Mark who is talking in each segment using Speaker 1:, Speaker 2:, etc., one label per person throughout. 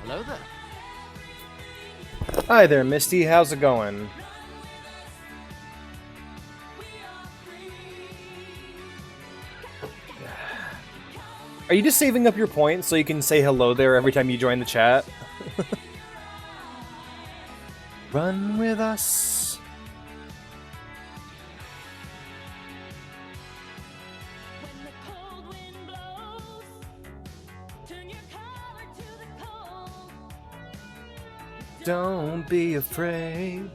Speaker 1: Hello there.
Speaker 2: Hi there, Misty. How's it going? Are you just saving up your points so you can say hello there every time you join the chat? Run with us. Don't be afraid.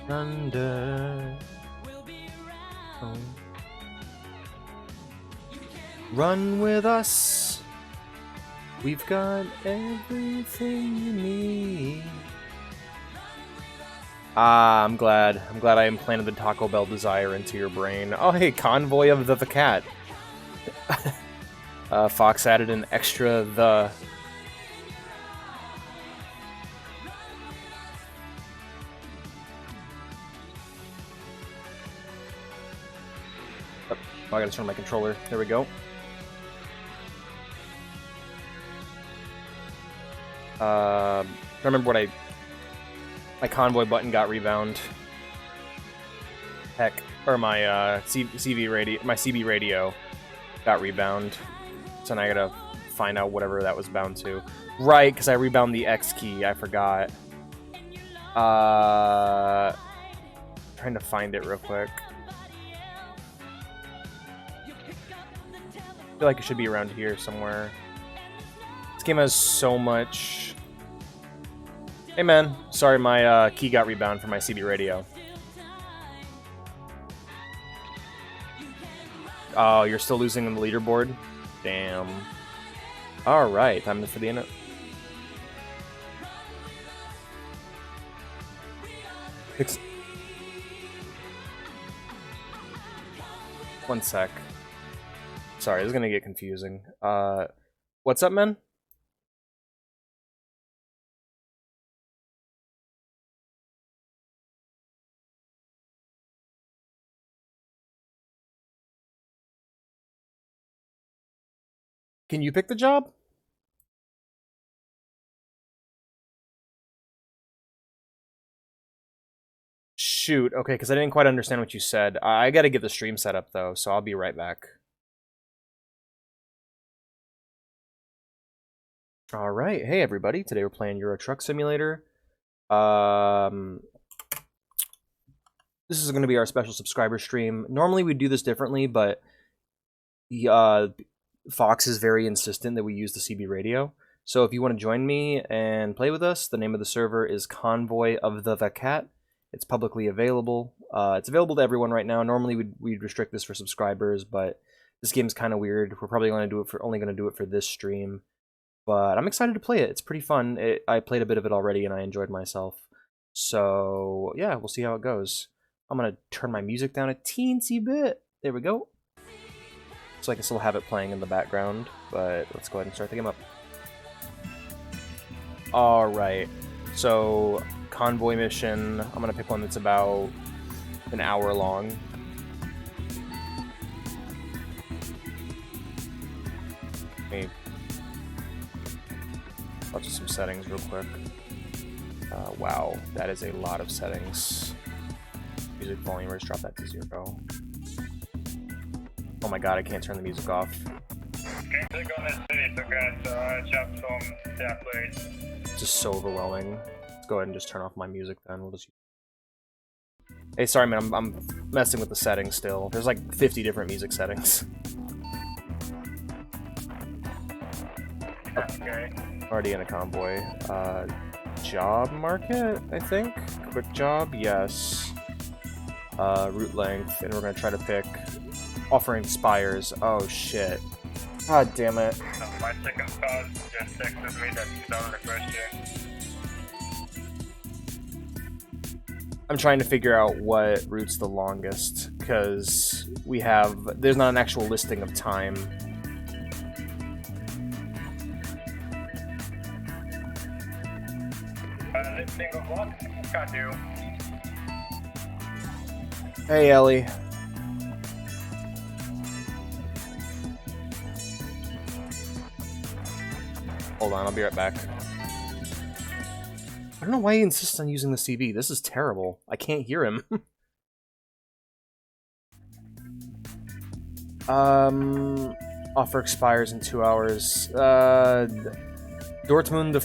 Speaker 2: Under. Oh. Run with us. We've got everything you need. Ah, I'm glad. I'm glad I implanted the Taco Bell desire into your brain. Oh, hey, Convoy of the Cat. Fox added an extra the. Oh, I gotta turn my controller. There we go. Remember what my convoy button got rebound. Heck, or my CV radio, my CB radio got rebound. So now I gotta find out whatever that was bound to. Right, because I rebound the X key. I forgot. Trying to find it real quick. I feel like it should be around here somewhere. This game has so much. Hey man, sorry my key got rebound from my CB radio. Oh, you're still losing on the leaderboard? Damn. Alright, time for the end. One sec. Sorry, this is gonna get confusing. What's up, man? Can you pick the job? Shoot, okay, because I didn't quite understand what you said. I gotta get the stream set up, though, so I'll be right back. Alright, hey everybody, today we're playing Euro Truck Simulator. This is going to be our special subscriber stream. Normally we do this differently, but Fox is very insistent that we use the CB radio. So if you want to join me and play with us, the name of the server is Convoy of the Cat. It's publicly available. It's available to everyone right now. Normally we'd restrict this for subscribers, but this game's kind of weird. We're probably only going to do it for this stream. But I'm excited to play it. It's pretty fun. I played a bit of it already and I enjoyed myself. So yeah, we'll see how it goes. I'm going to turn my music down a teensy bit. There we go. So I can still have it playing in the background, but let's go ahead and start the game up. Alright, so convoy mission. I'm going to pick one that's about an hour long. Let me touch some settings real quick. Wow, that is a lot of settings. Music volume, let's drop that to 0. Oh my god, I can't turn the music off. It's just so overwhelming. Let's go ahead and just turn off my music then. We'll just... Hey, sorry man, I'm messing with the settings still. There's like 50 different music settings.
Speaker 3: Okay.
Speaker 2: Already in a convoy. Job market, I think? Quick job, yes. Route length, and we're gonna try to pick offering spires. Oh shit. God damn it.
Speaker 3: My second spouse just texted me that he's on the question.
Speaker 2: I'm trying to figure out what route's the longest, because there's not an actual listing of time.
Speaker 3: Lifting of what? Got you.
Speaker 2: Hey, Ellie. Hold on, I'll be right back. I don't know why he insists on using the CB. This is terrible. I can't hear him. Offer expires in 2 hours. Dortmund to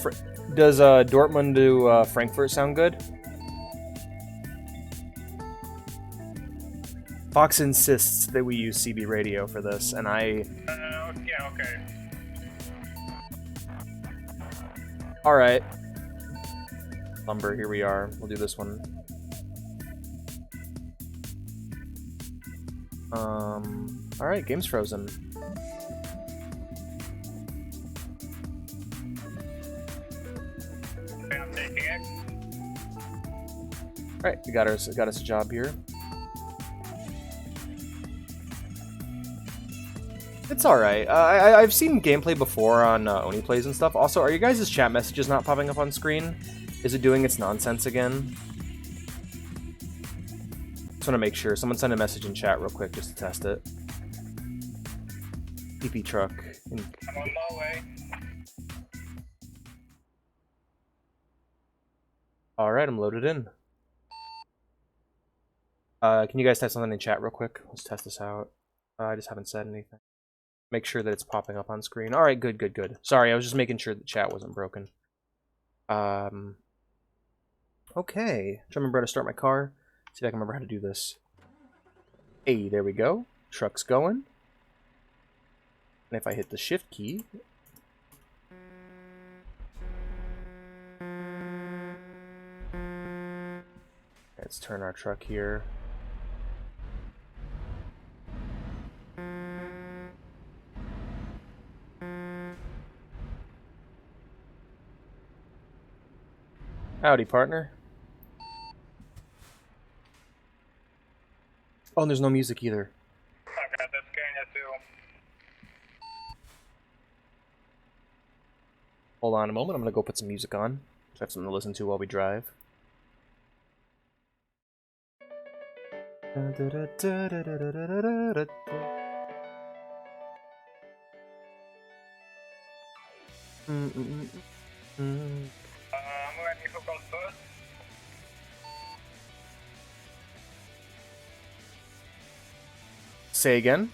Speaker 2: does Dortmund to Frankfurt sound good? Fox insists that we use CB radio for this, and I...
Speaker 3: Yeah, okay.
Speaker 2: Alright. Lumber, here we are. We'll do this one. Alright, game's frozen.
Speaker 3: Okay, I'm taking it.
Speaker 2: Alright, we got us a job here. It's alright. I've seen gameplay before on Oni Plays and stuff. Also, are you guys' chat messages not popping up on screen? Is it doing its nonsense again? Just want to make sure. Someone send a message in chat real quick just to test it. PP truck.
Speaker 3: I'm on my way.
Speaker 2: Alright, I'm loaded in. Can you guys type something in chat real quick? Let's test this out. I just haven't said anything. Make sure that it's popping up on screen. Alright, good, good, good. Sorry, I was just making sure the chat wasn't broken. Okay. Trying to remember how to start my car. See if I can remember how to do this. Hey, there we go. Truck's going. And if I hit the shift key... Let's turn our truck here. Howdy, partner. Oh, and there's no music either.
Speaker 3: I got this Scania too.
Speaker 2: Hold on a moment, I'm gonna go put some music on. So I have something to listen to while we drive.
Speaker 3: I'm ready for goes first.
Speaker 2: Say again?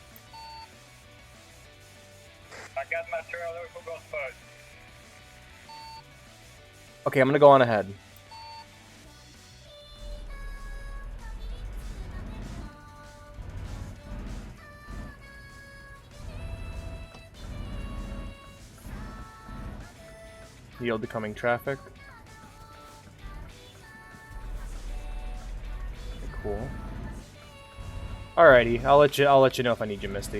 Speaker 3: I got my trailer who goes first.
Speaker 2: Okay, I'm gonna go on ahead. Yield to coming traffic. Okay, cool. Alrighty, I'll let you know if I need you, Misty.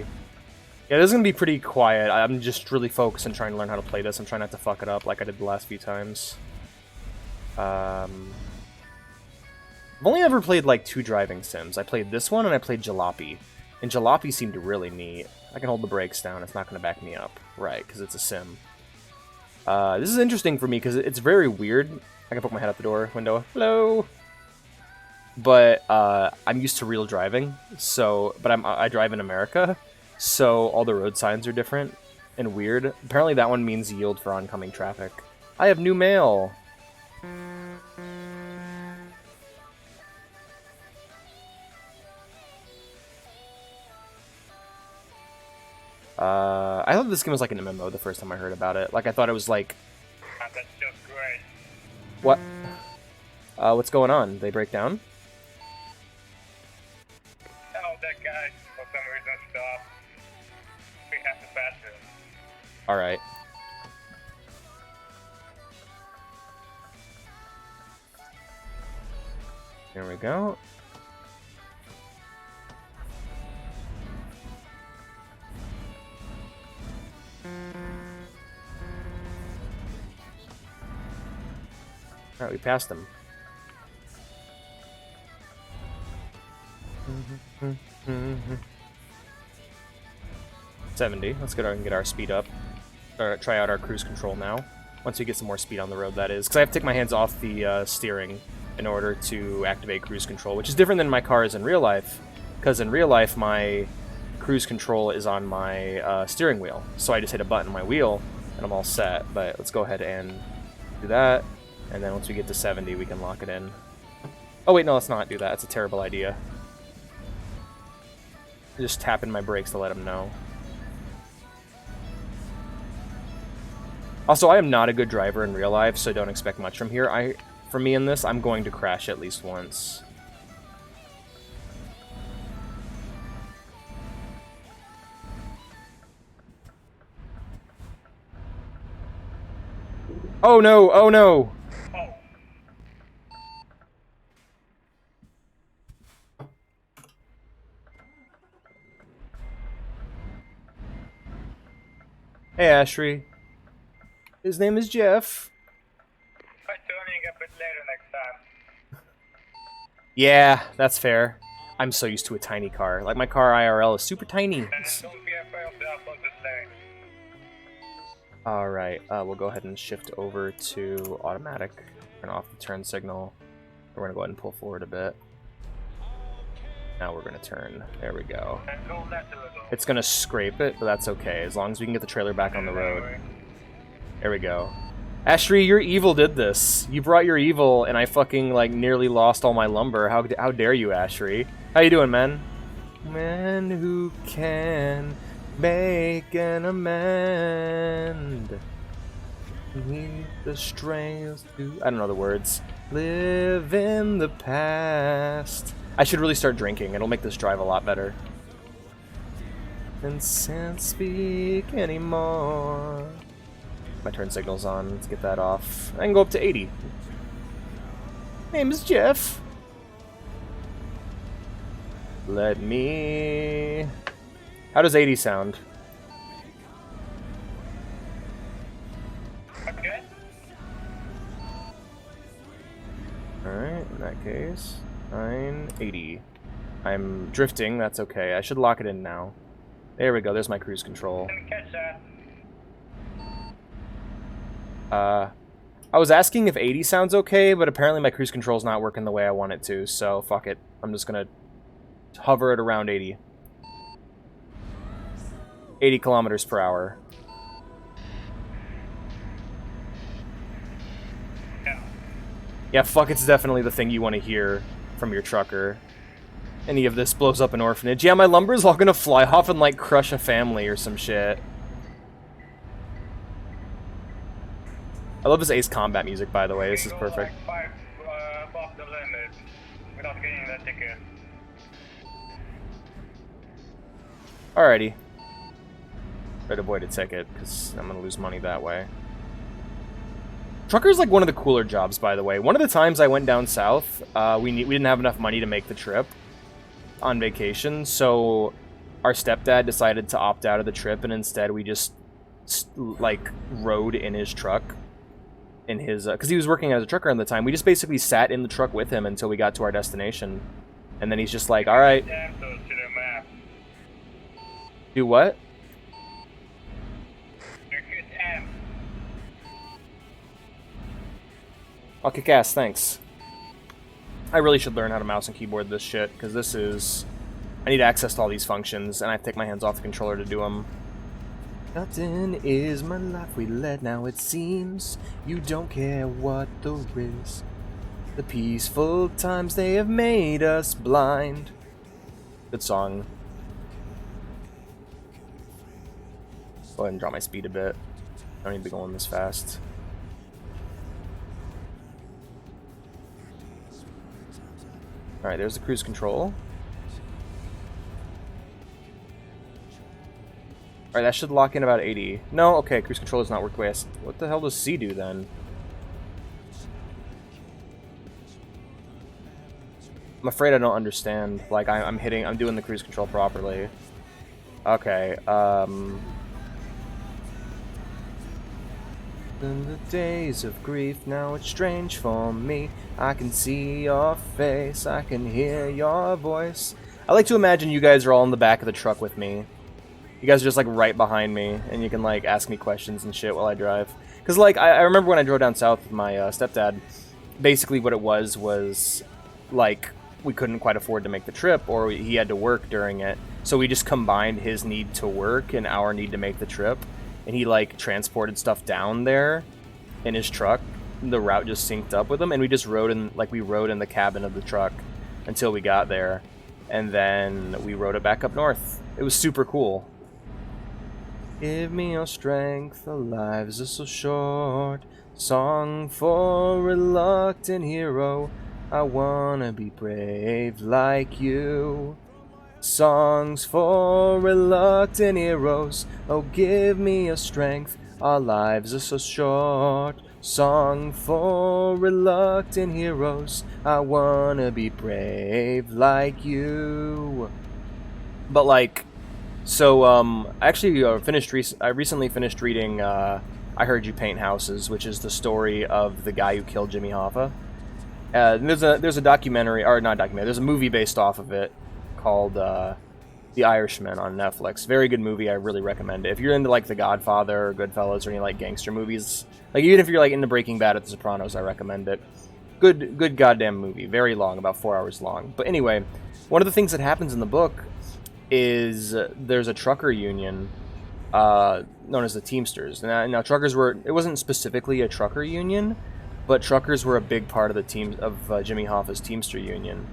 Speaker 2: Yeah, this is gonna be pretty quiet. I'm just really focused on trying to learn how to play this. I'm trying not to fuck it up like I did the last few times. I've only ever played like 2 driving sims. I played this one and I played Jalopy. And Jalopy seemed really neat. I can hold the brakes down, it's not gonna back me up. Right, because it's a sim. This is interesting for me because it's very weird. I can poke my head out the door window. Hello! But I'm used to real driving, so I drive in America, so all the road signs are different and weird. Apparently that one means yield for oncoming traffic. I have new mail! I thought this game was like an MMO the first time I heard about it. Like, I thought it was like...
Speaker 3: That's just great.
Speaker 2: What? What's going on? They break down?
Speaker 3: Oh, that guy for some reason stopped. We have to pass him.
Speaker 2: Alright. There we go. Alright, we passed them. 70. Let's get our speed up. Try out our cruise control now. Once we get some more speed on the road, that is. Because I have to take my hands off the steering in order to activate cruise control, which is different than my cars in real life. Because in real life, my cruise control is on my steering wheel. So I just hit a button on my wheel, and I'm all set. But let's go ahead and do that. And then once we get to 70, we can lock it in. Oh wait, no, let's not do that. That's a terrible idea. Just tapping my brakes to let him know. Also, I am not a good driver in real life, so don't expect much from here. For me in this, I'm going to crash at least once. Oh no, oh no! Hey, Ashry. His name is Jeff.
Speaker 3: Try turning a bit later next time.
Speaker 2: Yeah, that's fair. I'm so used to a tiny car. Like, my car IRL is super tiny.
Speaker 3: And don't be afraid of the opposite lane.
Speaker 2: Alright, we'll go ahead and shift over to automatic. Turn off the turn signal. We're going to go ahead and pull forward a bit. Now we're going to turn. There we go.
Speaker 3: And go left a little.
Speaker 2: It's going to scrape it, but that's okay. As long as we can get the trailer back on the road. There we go. Ashry, your evil did this. You brought your evil, and I fucking, like, nearly lost all my lumber. How dare you, Ashry? How you doing, man? Man who can make an amend. Need the strength to... I don't know the words. Live in the past. I should really start drinking. It'll make this drive a lot better. And can't speak anymore. My turn signal's on. Let's get that off. I can go up to 80. Name is Jeff. Let me... How does 80 sound?
Speaker 3: Okay.
Speaker 2: Alright, in that case, 980. I'm drifting, that's okay. I should lock it in now. There we go, there's my cruise control.
Speaker 3: Didn't catch that.
Speaker 2: I was asking if 80 sounds okay, but apparently my cruise control's not working the way I want it to, so fuck it. I'm just gonna hover it around 80. 80 kilometers per hour.
Speaker 3: Yeah.
Speaker 2: Yeah, fuck, it's definitely the thing you want to hear from your trucker. Any of this blows up an orphanage. Yeah, my lumber's all gonna fly off and, like, crush a family or some shit. I love this Ace Combat music, by the way. This is perfect.
Speaker 3: Like 5 above the limit without getting that ticket.
Speaker 2: Alrighty. Try to avoid a ticket, because I'm gonna lose money that way. Trucker's like one of the cooler jobs, by the way. One of the times I went down south, we didn't have enough money to make the trip on vacation, so our stepdad decided to opt out of the trip, and instead we just, like, rode in his truck. In his, because he was working as a trucker at the time. We just basically sat in the truck with him until we got to our destination. And then he's just like, alright.
Speaker 3: Damn, so to the map.
Speaker 2: Do what?
Speaker 3: You hit M.
Speaker 2: I'll kick ass, thanks. I really should learn how to mouse and keyboard this shit, because this is... I need access to all these functions, and I have to take my hands off the controller to do them. Nothing is my life we led, now it seems you don't care what the risk. The peaceful times they have made us blind. Good song. Go ahead and drop my speed a bit. I don't need to be going this fast. Alright, there's the cruise control. Alright, that should lock in about 80. No, okay, cruise control does not work the way what the hell does C do then? I'm afraid I don't understand. Like, I'm doing the cruise control properly. Okay, In the days of grief, now it's strange for me. I can see your face, I can hear your voice. I like to imagine you guys are all in the back of the truck with me. You guys are just like right behind me, and you can like ask me questions and shit while I drive. Because like I remember when I drove down south with my stepdad, basically what it was like we couldn't quite afford to make the trip, or he had to work during it, so we just combined his need to work and our need to make the trip, and he like transported stuff down there in his truck. The route just synced up with him, and we just rode in the cabin of the truck until we got there, and then we rode it back up north. It was super cool. Give me your strength, the lives are so short. Song for reluctant hero. I wanna be brave like you. Songs for reluctant heroes. Oh, give me your strength, our lives are so short. Song for reluctant heroes. I wanna be brave like you. But like, so actually I recently finished reading I Heard You Paint Houses, which is the story of the guy who killed Jimmy Hoffa. There's a documentary, or not documentary, there's a movie based off of it called The Irishman on Netflix. Very good movie, I really recommend it. If you're into like The Godfather or Goodfellas or any like gangster movies, like even if you're like into Breaking Bad or The Sopranos, I recommend it. Good goddamn movie. Very long, about 4 hours long. But anyway, one of the things that happens in the book is there's a trucker union known as the Teamsters. Now truckers it wasn't specifically a trucker union, but truckers were a big part of the team of Jimmy Hoffa's Teamster union.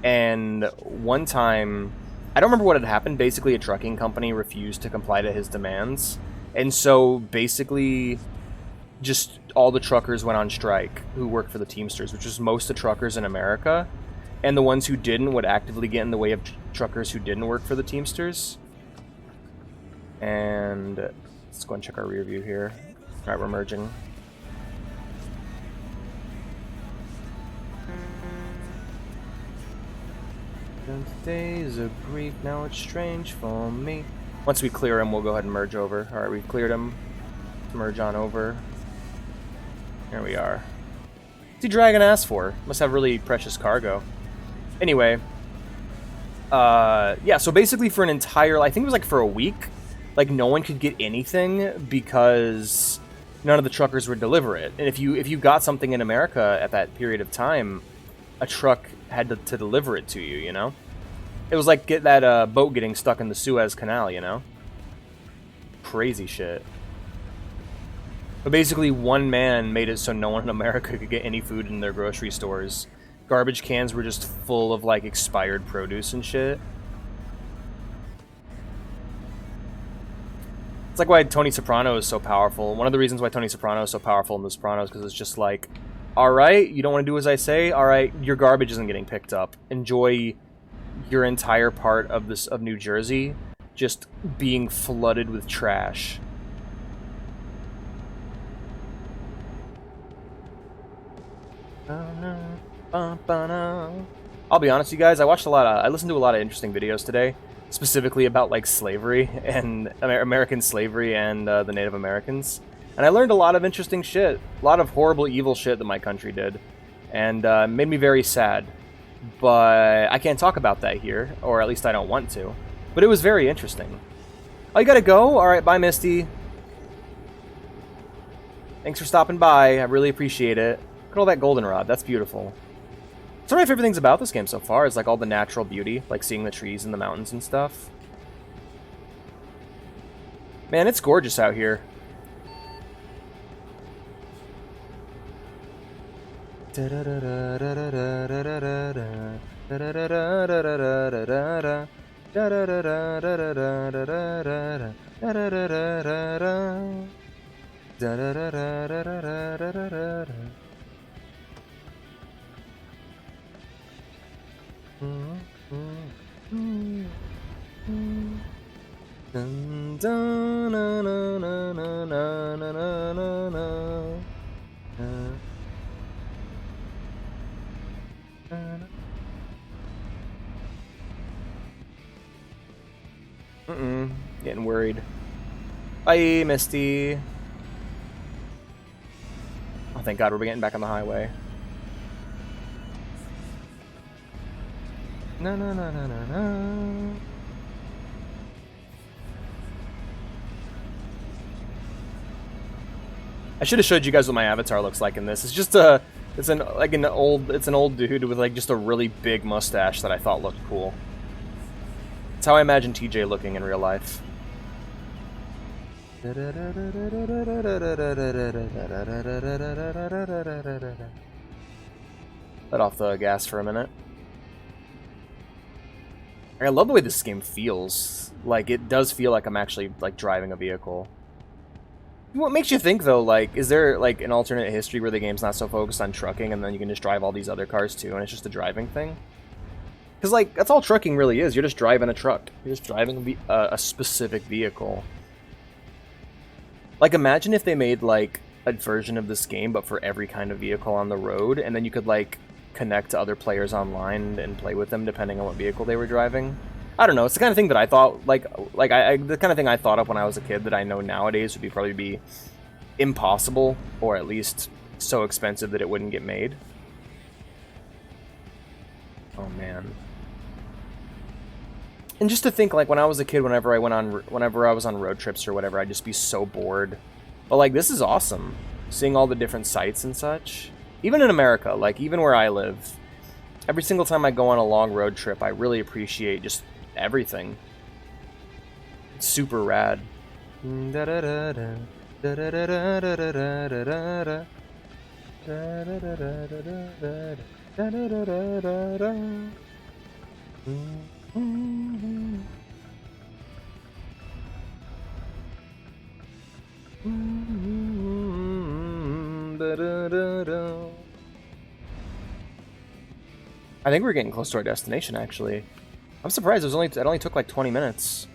Speaker 2: And one time, I don't remember what had happened. Basically, a trucking company refused to comply to his demands, and so basically, just all the truckers went on strike who worked for the Teamsters, which is most of the truckers in America. And the ones who didn't would actively get in the way of truckers who didn't work for the Teamsters. And let's go and check our rear view here. All right, we're merging. Days of grief, now it's strange for me. Once we clear him, we'll go ahead and merge over. All right, we've cleared him. Let's merge on over. Here we are. What's he dragging ass for? Must have really precious cargo. Anyway, yeah, so basically for an entire, I think it was like for a week, like no one could get anything because none of the truckers would deliver it. And if you got something in America at that period of time, a truck had to deliver it to you, you know? It was like that boat getting stuck in the Suez Canal, you know? Crazy shit. But basically one man made it so no one in America could get any food in their grocery stores. Garbage cans were just full of like expired produce and shit. It's like why Tony Soprano is so powerful. One of the reasons why Tony Soprano is so powerful in The Sopranos, because it's just like, alright, you don't want to do as I say? Alright, your garbage isn't getting picked up. Enjoy your entire part of New Jersey just being flooded with trash. I'll be honest, you guys, I listened to a lot of interesting videos today, specifically about like slavery and American slavery and the Native Americans. And I learned a lot of interesting shit, a lot of horrible, evil shit that my country did, and made me very sad. But I can't talk about that here, or at least I don't want to. But it was very interesting. Oh, you gotta go? Alright, bye, Misty. Thanks for stopping by, I really appreciate it. Look at all that goldenrod, that's beautiful. Some of my favorite things about this game so far is like all the natural beauty, like seeing the trees and the mountains and stuff. Man, it's gorgeous out here. Getting worried. Bye, Misty. Oh, thank God, we're getting back on the highway. No, no, no, no, no, no. I should have showed you guys what my avatar looks like in this. It's just a, it's an old dude with like just a really big mustache that I thought looked cool. It's how I imagine TJ looking in real life. Let off the gas for a minute. I love the way this game feels. Like, it does feel like I'm actually, like, driving a vehicle. What makes you think, though, like, is there, like, an alternate history where the game's not so focused on trucking and then you can just drive all these other cars, too, and it's just a driving thing? Because, like, that's all trucking really is. You're just driving a truck. You're just driving a specific vehicle. Like, imagine if they made, like, a version of this game, but for every kind of vehicle on the road, and then you could, like, connect to other players online and play with them depending on what vehicle they were driving. I don't know. It's the kind of thing that I thought, the kind of thing I thought of when I was a kid that I know nowadays would probably be impossible, or at least so expensive that it wouldn't get made. Oh man. And just to think, like, when I was a kid, whenever I was on road trips or whatever, I'd just be so bored. But like, this is awesome, seeing all the different sites and such. Even in America, like, even where I live, every single time I go on a long road trip, I really appreciate just everything. It's super rad. I think we're getting close to our destination, actually. I'm surprised it only took like 20 minutes.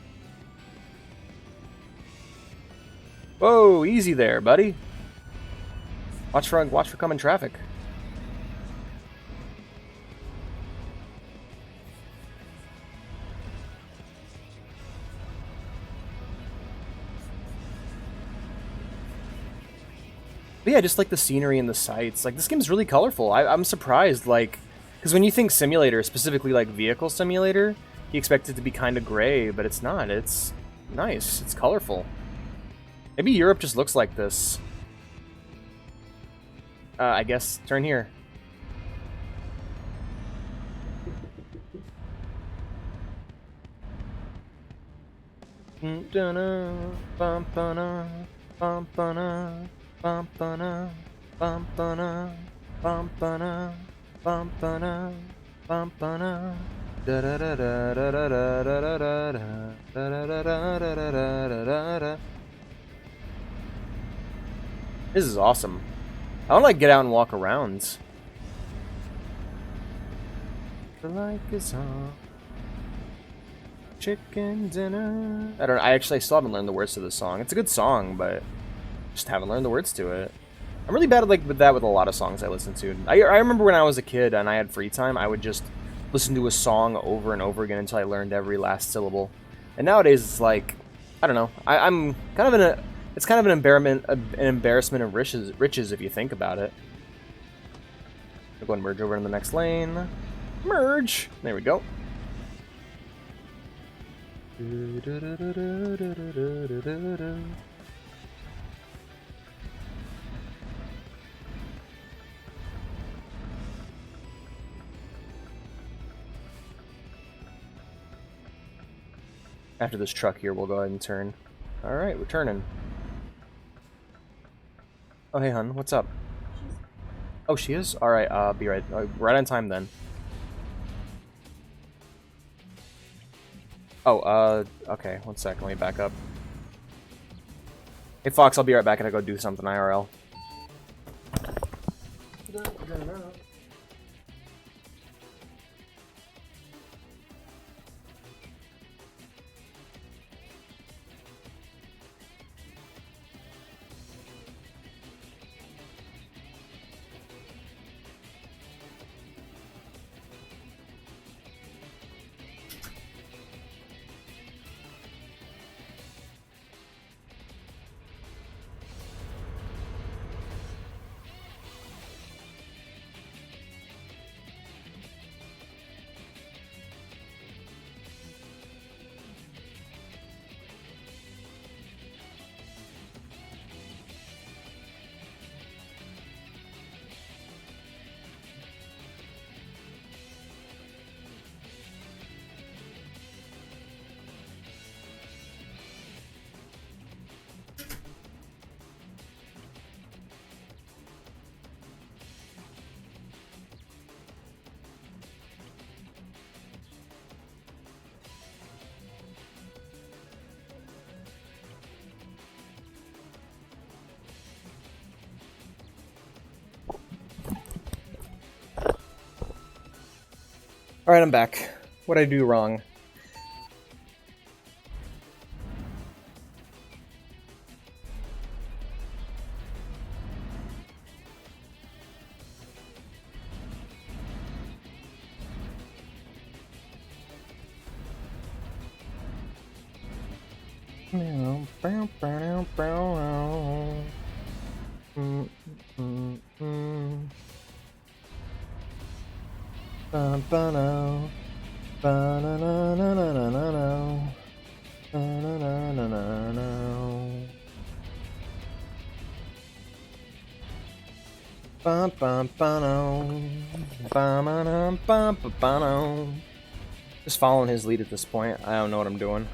Speaker 2: Whoa, easy there, buddy. Watch for coming traffic. But yeah, just like the scenery and the sights. Like, this game's really colorful. I'm surprised, like, because when you think simulator, specifically like vehicle simulator, you expect it to be kind of gray, but it's not. It's nice. It's colorful. Maybe Europe just looks like this. I guess turn here. This is awesome. I want to like get out and walk around. The light is on. Chicken dinner. I still haven't learned the words to this song. It's a good song, but just haven't learned the words to it. I'm really bad at with a lot of songs I listen to. I remember when I was a kid and I had free time, I would just listen to a song over and over again until I learned every last syllable. And nowadays it's like, I don't know. I'm kind of in a, it's kind of an embarrassment of riches if you think about it. I'll go and merge over in the next lane. Merge. There we go. After this truck here, we'll go ahead and turn. Alright, we're turning. Oh, hey, hun, what's up? Oh, she is? Alright, be right on time then. Oh, okay, one sec, let me back up. Hey, Fox, I'll be right back, and I go do something IRL. Alright, I'm back. What'd I do wrong? Just following his lead at this point. I don't know what I'm doing.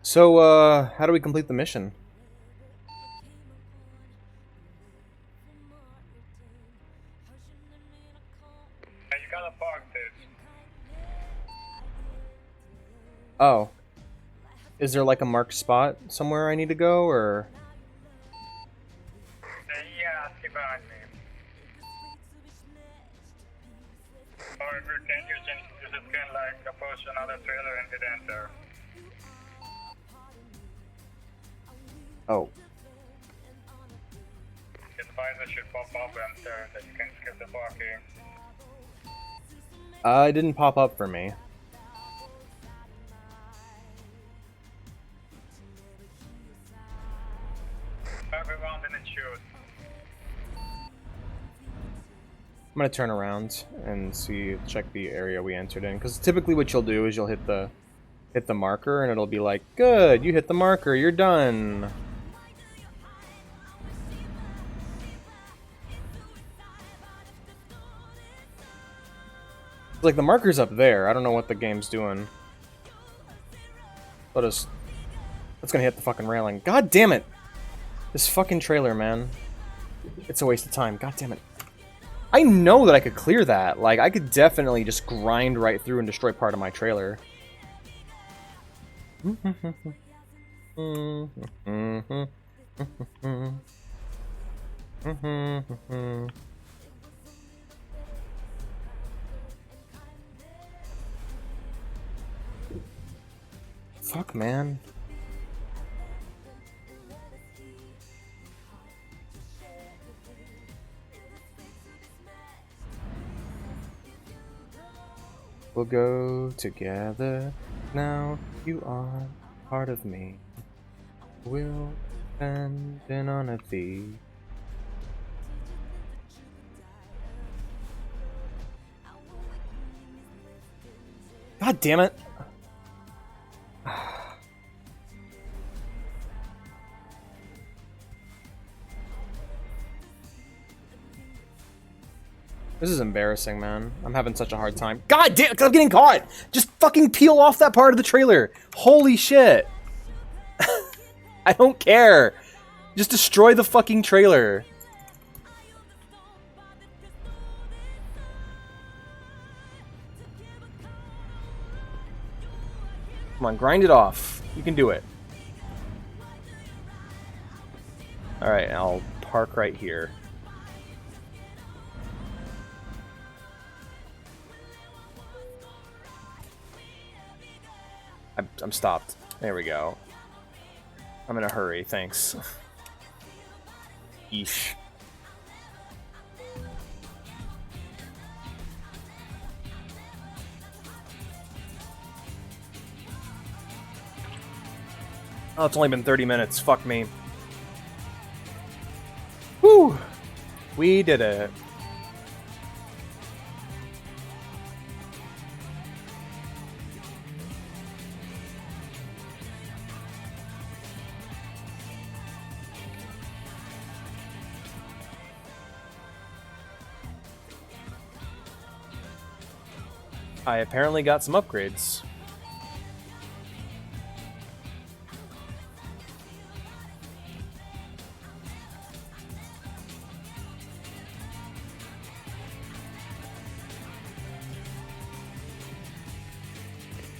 Speaker 2: So, how do we complete the mission?
Speaker 3: You gotta park this.
Speaker 2: Oh. Is there like a marked spot somewhere I need to go, or?
Speaker 3: Yeah, stay behind me. Or if you're dangerous, you just can like approach another trailer and hit enter.
Speaker 2: Oh.
Speaker 3: His visor should pop up and that you can skip the parking.
Speaker 2: It didn't pop up for me.
Speaker 3: Everyone didn't shoot.
Speaker 2: I'm gonna turn around and check the area we entered in, because typically what you'll do is you'll hit the marker and it'll be like, good, you hit the marker, you're done. Like, the marker's up there. I don't know what the game's doing. It's gonna hit the fucking railing. God damn it! This fucking trailer, man. It's a waste of time. God damn it. I know that I could clear that. Like, I could definitely just grind right through and destroy part of my trailer. Fuck, man. We'll go together now. You are part of me. We'll stand in on a thief. God damn it. This is embarrassing, man. I'm having such a hard time. God damn, I'm getting caught! Just fucking peel off that part of the trailer. Holy shit. I don't care. Just destroy the fucking trailer. Come on, grind it off. You can do it. Alright, I'll park right here. I'm stopped. There we go. I'm in a hurry, thanks. Yeesh. Oh, it's only been 30 minutes. Fuck me. Whew! We did it. I apparently got some upgrades.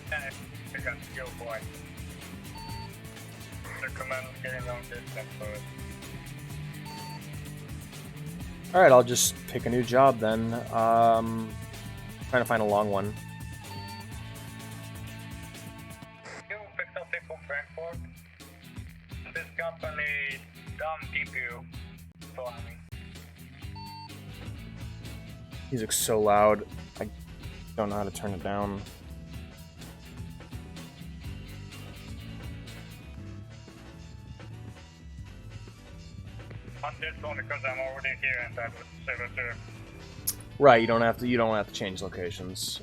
Speaker 3: I got skill point. The command is getting long distance for it.
Speaker 2: Alright, I'll just pick a new job then. Trying to find a long one.
Speaker 3: You picked something from Frankfurt? This company, Dom DPU, for me.
Speaker 2: Music's so loud, I don't know how to turn it down.
Speaker 3: On this one because I'm already here and that would save it there.
Speaker 2: Right, you don't have to change locations.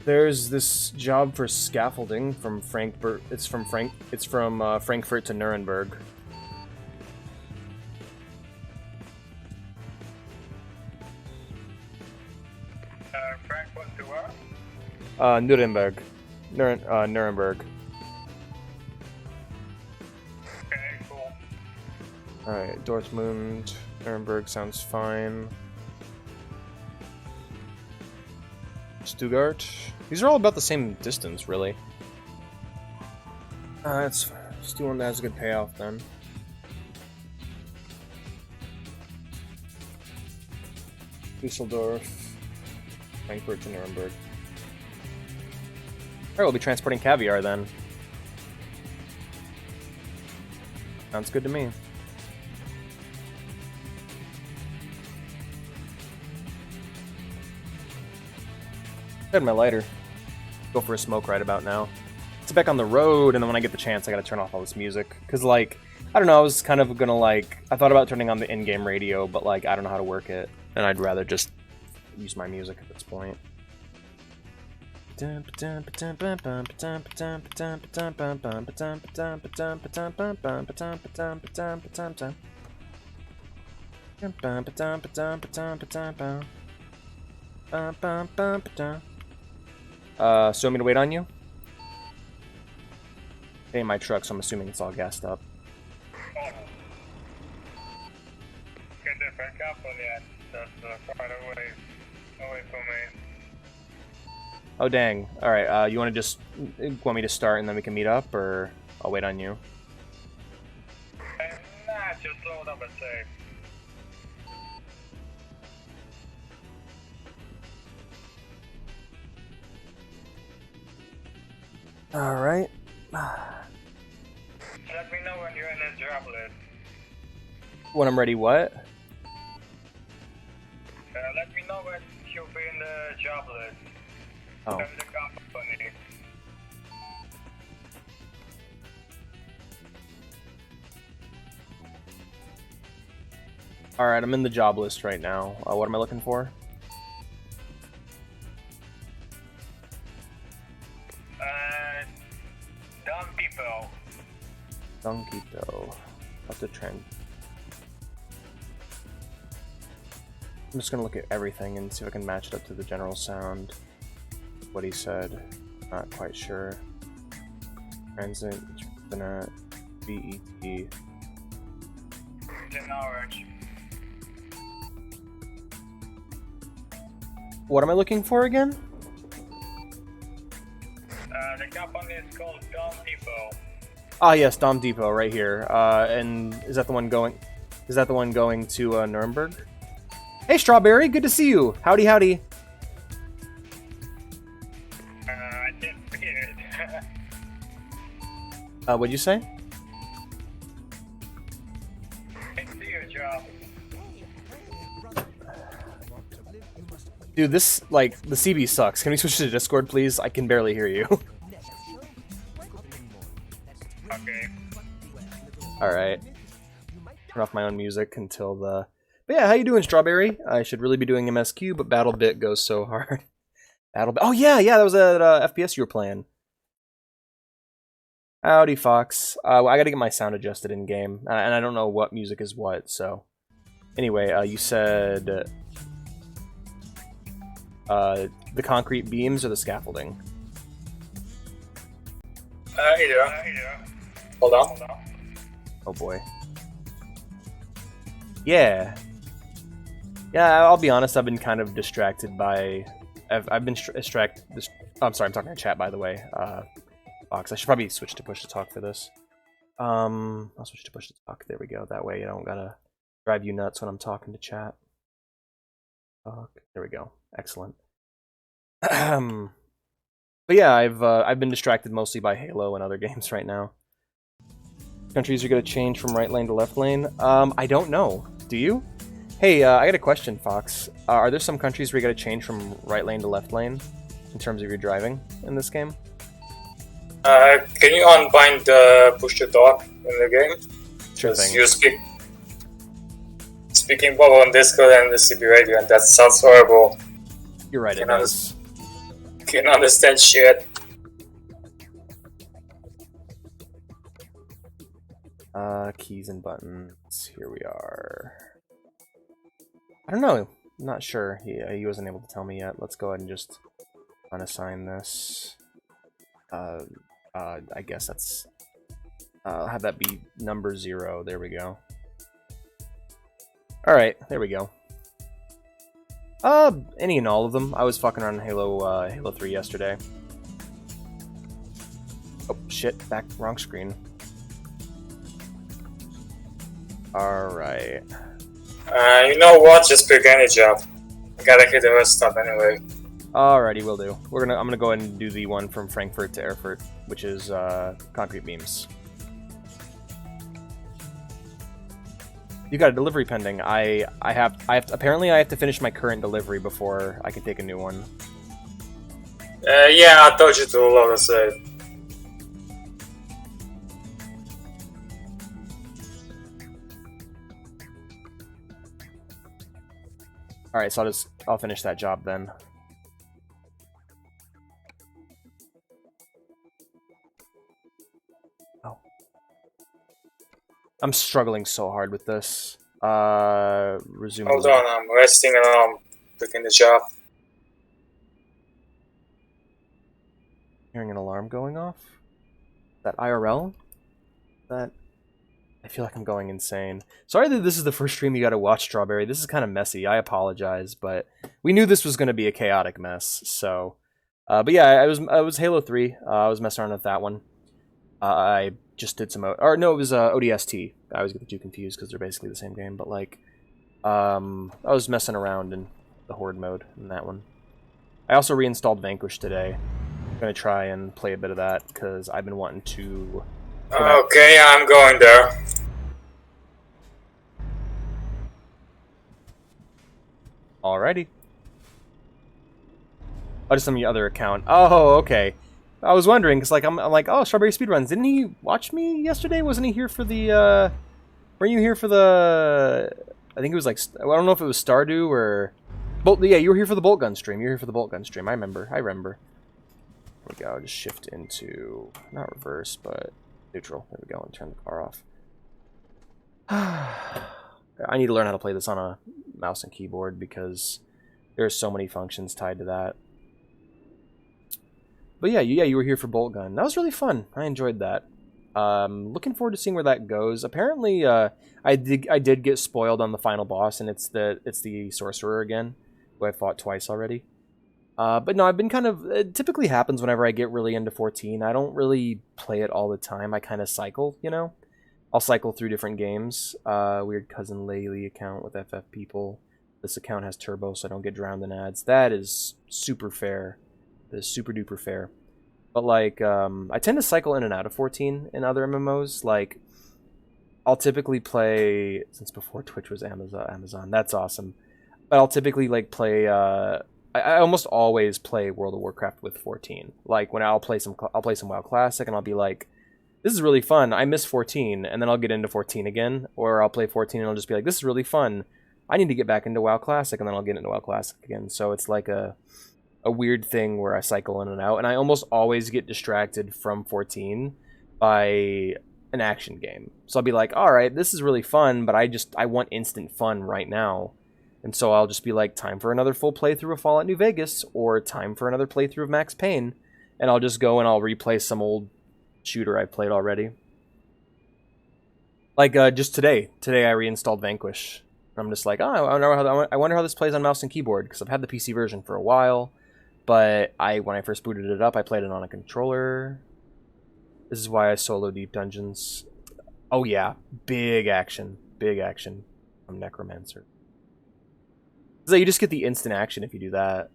Speaker 2: There's this job for scaffolding from Frankfurt. It's from Frankfurt to Nuremberg.
Speaker 3: Frankfurt to where?
Speaker 2: Nuremberg. Nuremberg.
Speaker 3: Okay, cool.
Speaker 2: Alright, Dortmund, Nuremberg sounds fine. Stuttgart. These are all about the same distance, really. Let's do one that has a good payoff then. Düsseldorf, Frankfurt to Nuremberg. Alright, we'll be transporting caviar then. Sounds good to me. I had my lighter. Go for a smoke right about now. It's back on the road, and then when I get the chance, I gotta turn off all this music. Cause like, I don't know, I was kind of gonna like, I thought about turning on the in-game radio, but like, I don't know how to work it. And I'd rather just use my music at this point. So want me to wait on you? It ain't my truck, so I'm assuming it's all gassed up.
Speaker 3: Get the backup on that. That's quite away from me.
Speaker 2: Oh dang. Alright, you want to just want me to start and then we can meet up, or I'll wait on you?
Speaker 3: Nah, just load up and save.
Speaker 2: Alright.
Speaker 3: Let me know when you're in the job list.
Speaker 2: When I'm ready, what?
Speaker 3: Let me know when you'll be in the job list.
Speaker 2: Oh.
Speaker 3: From the company.
Speaker 2: Alright, I'm in the job list right now. What am I looking for?
Speaker 3: Dumb people.
Speaker 2: Donkito. Up the trend. I'm just gonna look at everything and see if I can match it up to the general sound. What he said. Not quite sure. Transit, Ethernet, VET.
Speaker 3: It's in orange.
Speaker 2: What am I looking for again?
Speaker 3: The company is called Dumb People.
Speaker 2: Ah, yes, Dom Depot right here. And is that the one going? Is that the one going to Nuremberg? Hey, Strawberry, good to see you. Howdy, howdy.
Speaker 3: I didn't see it.
Speaker 2: What'd you say?
Speaker 3: I see your job.
Speaker 2: Dude, this, like, the CB sucks. Can we switch to Discord, please? I can barely hear you.
Speaker 3: Okay.
Speaker 2: Alright. Turn off my own music until the... But yeah, how you doing, Strawberry? I should really be doing MSQ, but BattleBit goes so hard. BattleBit... Oh, yeah, that was a FPS you were playing. Howdy, Fox. I gotta get my sound adjusted in-game, and I don't know what music is what, so... Anyway, you said... The concrete beams or the scaffolding?
Speaker 1: Either. Hold on.
Speaker 2: Oh boy. Yeah. Yeah, I'll be honest, I've been kind of distracted by... I've been distracted... I'm sorry, I'm talking in chat, by the way. Fox, I should probably switch to push to talk for this. I'll switch to push to talk. There we go. That way I don't gotta drive you nuts when I'm talking to chat. There we go. Excellent. But yeah, I've been distracted mostly by Halo and other games right now. Countries are gonna change from right lane to left lane. I don't know. Do you? Hey, I got a question, Fox. Are there some countries where you gotta change from right lane to left lane in terms of your driving in this game?
Speaker 1: Can you unbind the push to talk in the game?
Speaker 2: Sure thing.
Speaker 1: You speaking both on Discord and the CB radio, and that sounds horrible.
Speaker 2: You're right, it does.
Speaker 1: Can't understand shit.
Speaker 2: Keys and buttons. Here we are. I don't know. I'm not sure. He wasn't able to tell me yet. Let's go ahead and just unassign this. I guess that's... I'll have that be number 0. There we go. Alright, there we go. Any and all of them. I was fucking around in Halo 3 yesterday. Oh, shit. Back, wrong screen. Alright.
Speaker 1: You know what? Just pick any job. I gotta hit the rest stop anyway.
Speaker 2: Alrighty, will do. I'm gonna go ahead and do the one from Frankfurt to Erfurt, which is concrete beams. You got a delivery pending. Apparently I have to finish my current delivery before I can take a new one.
Speaker 1: Yeah, I told you to load a save.
Speaker 2: Alright, so I'll finish that job then. Oh. I'm struggling so hard with this. Resume.
Speaker 1: Hold on, I'm resting and I'm picking the job.
Speaker 2: Hearing an alarm going off? That IRL? That... I feel like I'm going insane. Sorry that this is the first stream you gotta watch, Strawberry. This is kind of messy. I apologize, but we knew this was gonna be a chaotic mess, so... but yeah, I was Halo 3. I was messing around with that one. I just did some... Or no, it was ODST. I always get the two confused because they're basically the same game, but like... I was messing around in the Horde mode in that one. I also reinstalled Vanquish today. I'm gonna try and play a bit of that, because I've been wanting to...
Speaker 1: Okay, I'm going there.
Speaker 2: Alrighty. Oh, just on the other account. Oh, okay. I was wondering, because like, I'm like, oh, Strawberry Speedruns. Didn't he watch me yesterday? Wasn't he here for the, weren't you here for the, I think it was like, I don't know if it was Stardew or, yeah, you were here for the Bolt Gun stream. You were here for the Bolt Gun stream. I remember. There we go. Just shift into, not reverse, but neutral. There we go, and turn the car off. I need to learn how to play this on a mouse and keyboard because there's so many functions tied to that. But yeah, you were here for Bolt Gun. That was really fun. I enjoyed that. Looking forward to seeing where that goes. Apparently, I did get spoiled on the final boss, and it's the sorcerer again, who I fought twice already. But no, I've been kind of... It typically happens whenever I get really into 14. I don't really play it all the time. I kind of cycle, you know? I'll cycle through different games. Weird Cousin Laylee account with FF people. This account has turbo, so I don't get drowned in ads. That is super fair. That is super duper fair. But like, I tend to cycle in and out of 14 in other MMOs. Like, I'll typically play... Since before Twitch was Amazon. That's awesome. But I'll typically like play... I almost always play World of Warcraft with 14. Like when I'll play some WoW Classic and I'll be like, this is really fun. I miss 14, and then I'll get into 14 again, or I'll play 14 and I'll just be like, this is really fun. I need to get back into WoW Classic, and then I'll get into WoW Classic again. So it's like a weird thing where I cycle in and out, and I almost always get distracted from 14 by an action game. So I'll be like, all right, this is really fun, but I want instant fun right now. And so I'll just be like, time for another full playthrough of Fallout New Vegas, or time for another playthrough of Max Payne. And I'll just go and I'll replay some old shooter I played already. Like, just today. Today I reinstalled Vanquish. I'm just like, oh, I wonder how this plays on mouse and keyboard, because I've had the PC version for a while. But when I first booted it up, I played it on a controller. This is why I solo Deep Dungeons. Oh yeah, big action from Necromancer. So you just get the instant action if you do that.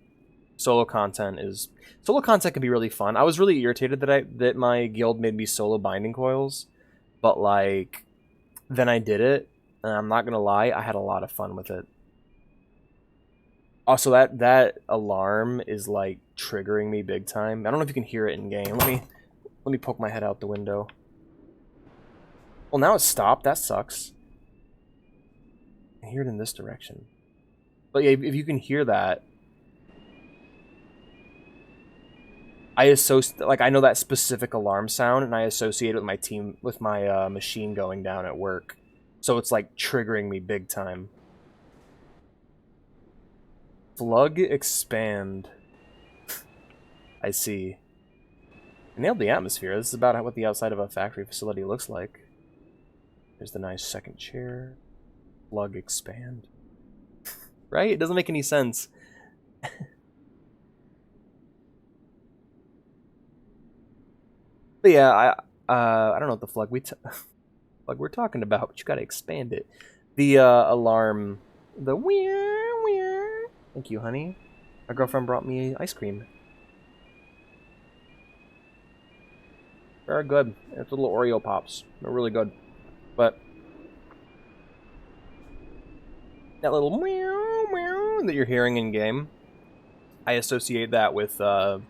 Speaker 2: Solo content can be really fun. I was really irritated that my guild made me solo Binding Coils, but like then I did it, and I'm not gonna lie, I had a lot of fun with it. Also, that alarm is like triggering me big time. I don't know if you can hear it in game. Let me poke my head out the window. Well, now it's stopped. That sucks. I hear it in this direction. But yeah, if you can hear that, I know that specific alarm sound, and I associate it with my machine going down at work. So it's like triggering me big time. Flug expand. I see. I nailed the atmosphere. This is about what the outside of a factory facility looks like. There's the nice second chair. Flug expand. Right? It doesn't make any sense. But yeah, I don't know what the flug we're talking about, but you gotta expand it. The alarm, the weird. Thank you, honey. My girlfriend brought me ice cream. Very good. It's little Oreo pops. They're really good. But that little meow meow that you're hearing in game, I associate that with my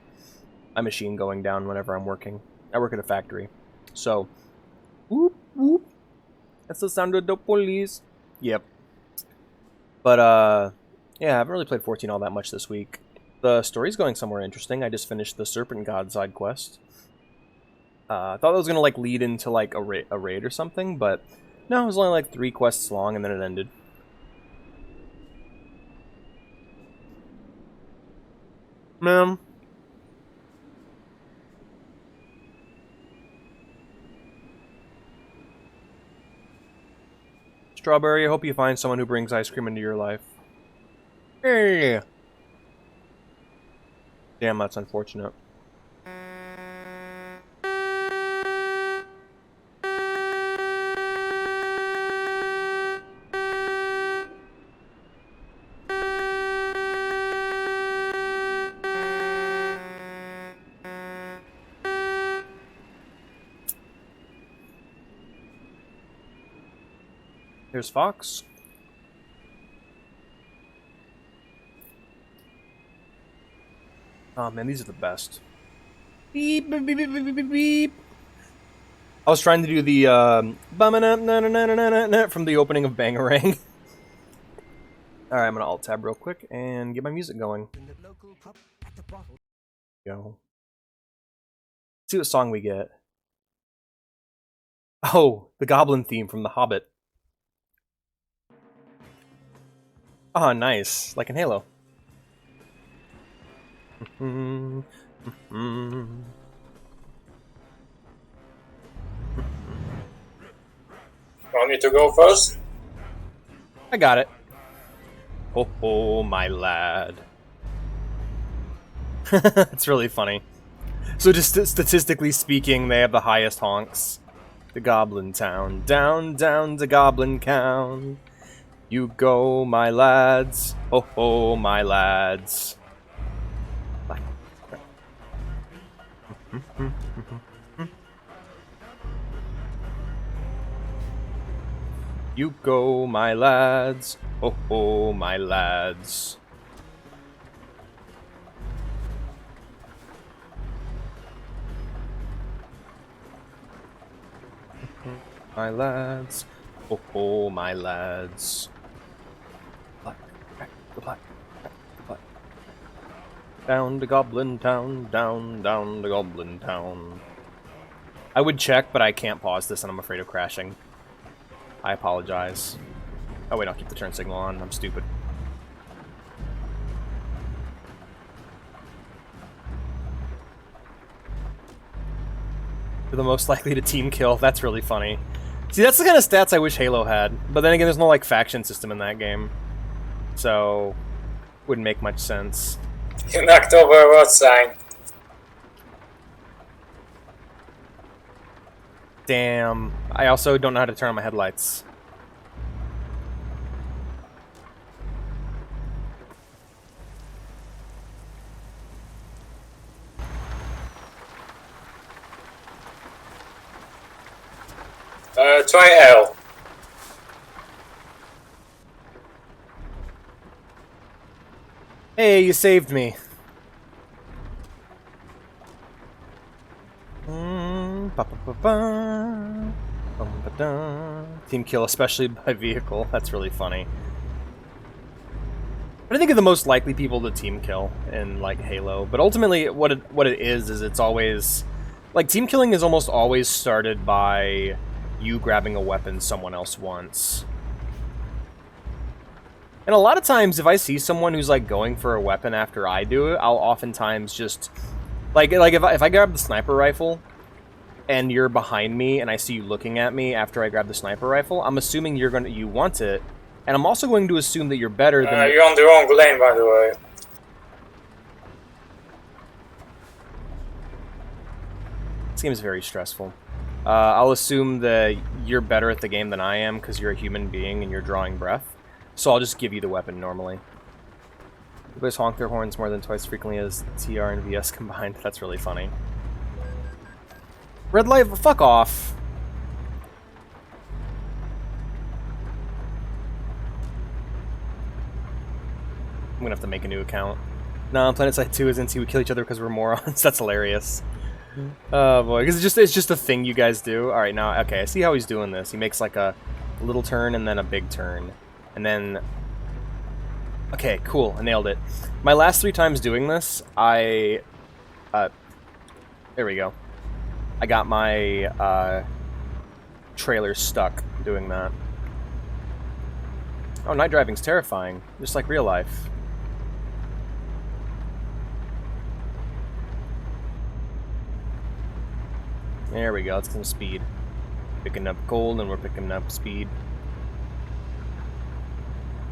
Speaker 2: machine going down whenever I'm working. I work at a factory, so whoop whoop. That's the sound of the police. Yep. But yeah, I haven't really played 14 all that much this week. The story's going somewhere interesting. I just finished the Serpent God side quest. I thought it was gonna like lead into like a raid or something, but no, it was only like 3 quests long, and then it ended. Ma'am. Strawberry, I hope you find someone who brings ice cream into your life. Hey. Damn, that's unfortunate. Here's Fox. Oh man, these are the best. Beep, beep, beep, beep, beep, beep, beep. I was trying to do the from the opening of Bangarang. Alright, I'm gonna alt-tab real quick and get my music going. Go. Let's see what song we get. Oh, the Goblin theme from The Hobbit. Oh, nice. Like in Halo. Want
Speaker 1: me to go first?
Speaker 2: I got it. Oh, oh my lad. It's really funny. So just statistically speaking, they have the highest honks. The Goblin Town. Down, down to Goblin Town. You go, my lads. Oh, oh, my lads. You go, my lads. Oh, oh, my lads. My lads. Oh, oh, my lads. Black, black, black. Down to Goblin Town, down to Goblin Town. I would check, but I can't pause this and I'm afraid of crashing. I apologize. Oh wait, I'll keep the turn signal on. I'm stupid. You're the most likely to team kill. That's really funny. See, that's the kind of stats I wish Halo had. But then again, there's no, like, faction system in that game. So, wouldn't make much sense.
Speaker 1: You knocked over a road sign.
Speaker 2: Damn. I also don't know how to turn on my headlights.
Speaker 1: Try L.
Speaker 2: Hey, you saved me. Team kill, especially by vehicle. That's really funny. But I think of the most likely people to team kill in like Halo. But ultimately, what it is it's always like team killing is almost always started by you grabbing a weapon someone else wants. And a lot of times, if I see someone who's like going for a weapon after I do it, I'll oftentimes just like if I grab the sniper rifle and you're behind me and I see you looking at me after I grab the sniper rifle, I'm assuming you want it, and I'm also going to assume that you're better than
Speaker 1: You're on the wrong lane, by the way.
Speaker 2: This game is very stressful. I'll assume that you're better at the game than I am because you're a human being and you're drawing breath. So I'll just give you the weapon normally. You guys honk their horns more than twice frequently as TR and VS combined. That's really funny. Red light, fuck off. I'm gonna have to make a new account. No, PlanetSide 2 is into we kill each other because we're morons. That's hilarious. Oh boy, because it's just a thing you guys do. All right, now okay, I see how he's doing this. He makes like a little turn and then a big turn, and then okay, cool, I nailed it. My last 3 times doing this, there we go. I got my trailer stuck doing that. Oh, night driving's terrifying, just like real life. There we go, let's get some speed. Picking up gold and we're picking up speed.